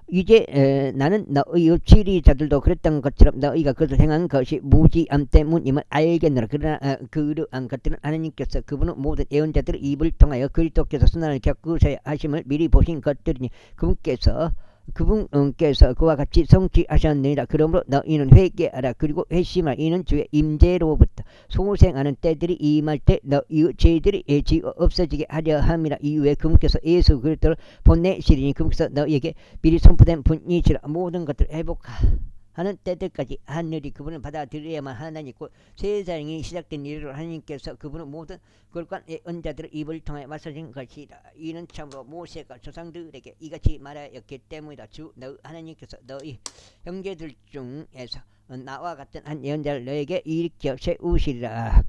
이제 나는 너희의 지리자들도 그랬던 것처럼 너희가 그것을 행한 것이 무지함 때문임을 알겠노라. 그러나 그러한 것들은 하나님께서 그분의 모든 예언자들의 입을 통하여 그리스도께서 순환을 겪으셔야 하심을 미리 보신 것들이니 그분께서 그와 같이 성취하셨느니라. 그러므로 너희는 회개하라. 그리고 회심하라. 이는 주의 임재로부터 소생하는 때들이 임할 때 너희의 죄들이 없어지게 하려 함이라. 이후에 그분께서 예수 그리스도를 보내시리니 그분께서 너희에게 미리 선포된 분이시라. 모든 것들을 회복하는 때들까지 하늘이 그분을 받아들여야만 하나니 곧 세상이 시작된 이래로 하나님께서 그분의 모든 거룩한 예언자들의 입을 통하여 말씀하신 것이라. 이는 참으로 모세가 조상들에게 이같이 말하였기 때문이다. 주 너희 하나님께서 너희 형제들 중에서 나와 같은 한 예언자를 너에게 일으켜 세우시리라.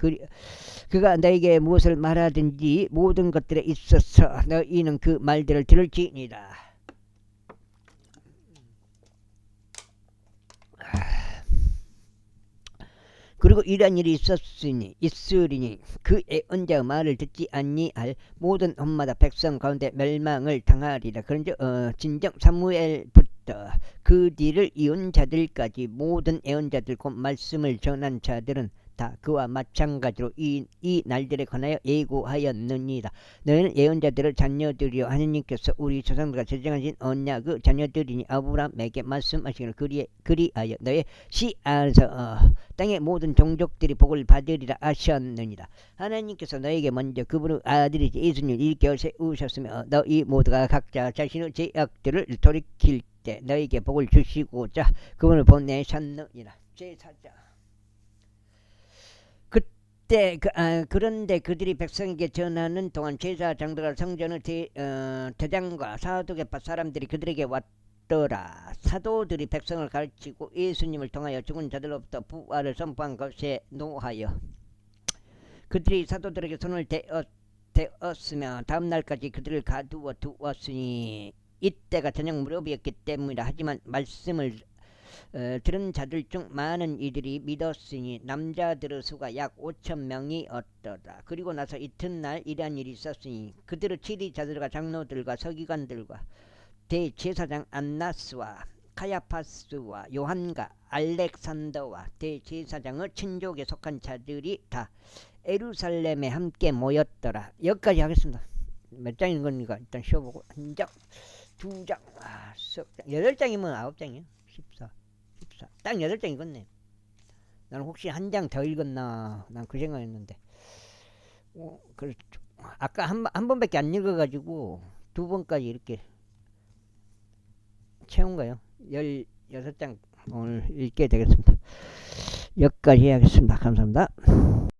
그가 너에게 무엇을 말하든지 모든 것들에 있어서 너희는 그 말들을 들을지니라. 그리고 이러한 일이 있으리니 그 예언자의 말을 듣지 아니할 모든 엄마다 백성 가운데 멸망을 당하리라. 그런즉 진정 사무엘부터 그 뒤를 이은 자들까지 모든 예언자들 곧 말씀을 전한 자들은 다 그와 마찬가지로 이 날들에 관하여 예고하였느니라. 너희는 예언자들의 자녀들이여 하나님께서 우리 조상들과 제정하신 언약의 자녀들이니 아브라함에게 말씀하시기를 그리하여 너의 씨앗에서 땅의 모든 종족들이 복을 받으리라 하셨느니라. 하나님께서 너에게 먼저 그분의 아들이지 예수님을 일으켜 세우셨으며 너희 모두가 각자 자신의 죄악들을 돌이킬 때 너에게 복을 주시고자 그분을 보내셨느니라. 제4장. 그런데 그들이 백성에게 전하는 동안 제사장들과 성전의 대장과 사도계파 사람들이 그들에게 왔더라. 사도들이 백성을 가르치고 예수님을 통하여 죽은 자들로부터 부활을 선포한 것에 노하여 그들이 사도들에게 손을 대었으며 다음 날까지 그들을 가두어 두었으니 이때가 저녁 무렵이었기 때문이라. 하지만 말씀을 들은 자들 중 많은 이들이 믿었으니 남자들의 수가 약 5,000명이었더라. 그리고 나서 이튿날 이러한 일이 있었으니 그들의 지리자들과 장로들과 서기관들과 대제사장 안나스와 카야파스와 요한과 알렉산더와 대제사장의 친족에 속한 자들이 다 예루살렘에 함께 모였더라. 여기까지 하겠습니다. 몇 장인 겁니까? 일단 쉬어보고 한 장, 두 장, 석 장, 8장이면 9장이에요. 14, 14. 딱 8장 읽었네. 나는 혹시 한 장 더 읽었나? 난 그 생각했는데. 그렇죠. 아까 한 번밖에 안 읽어가지고 2번까지 이렇게 채운 거예요. 16장 오늘 읽게 되겠습니다. 여기까지 해야겠습니다. 감사합니다.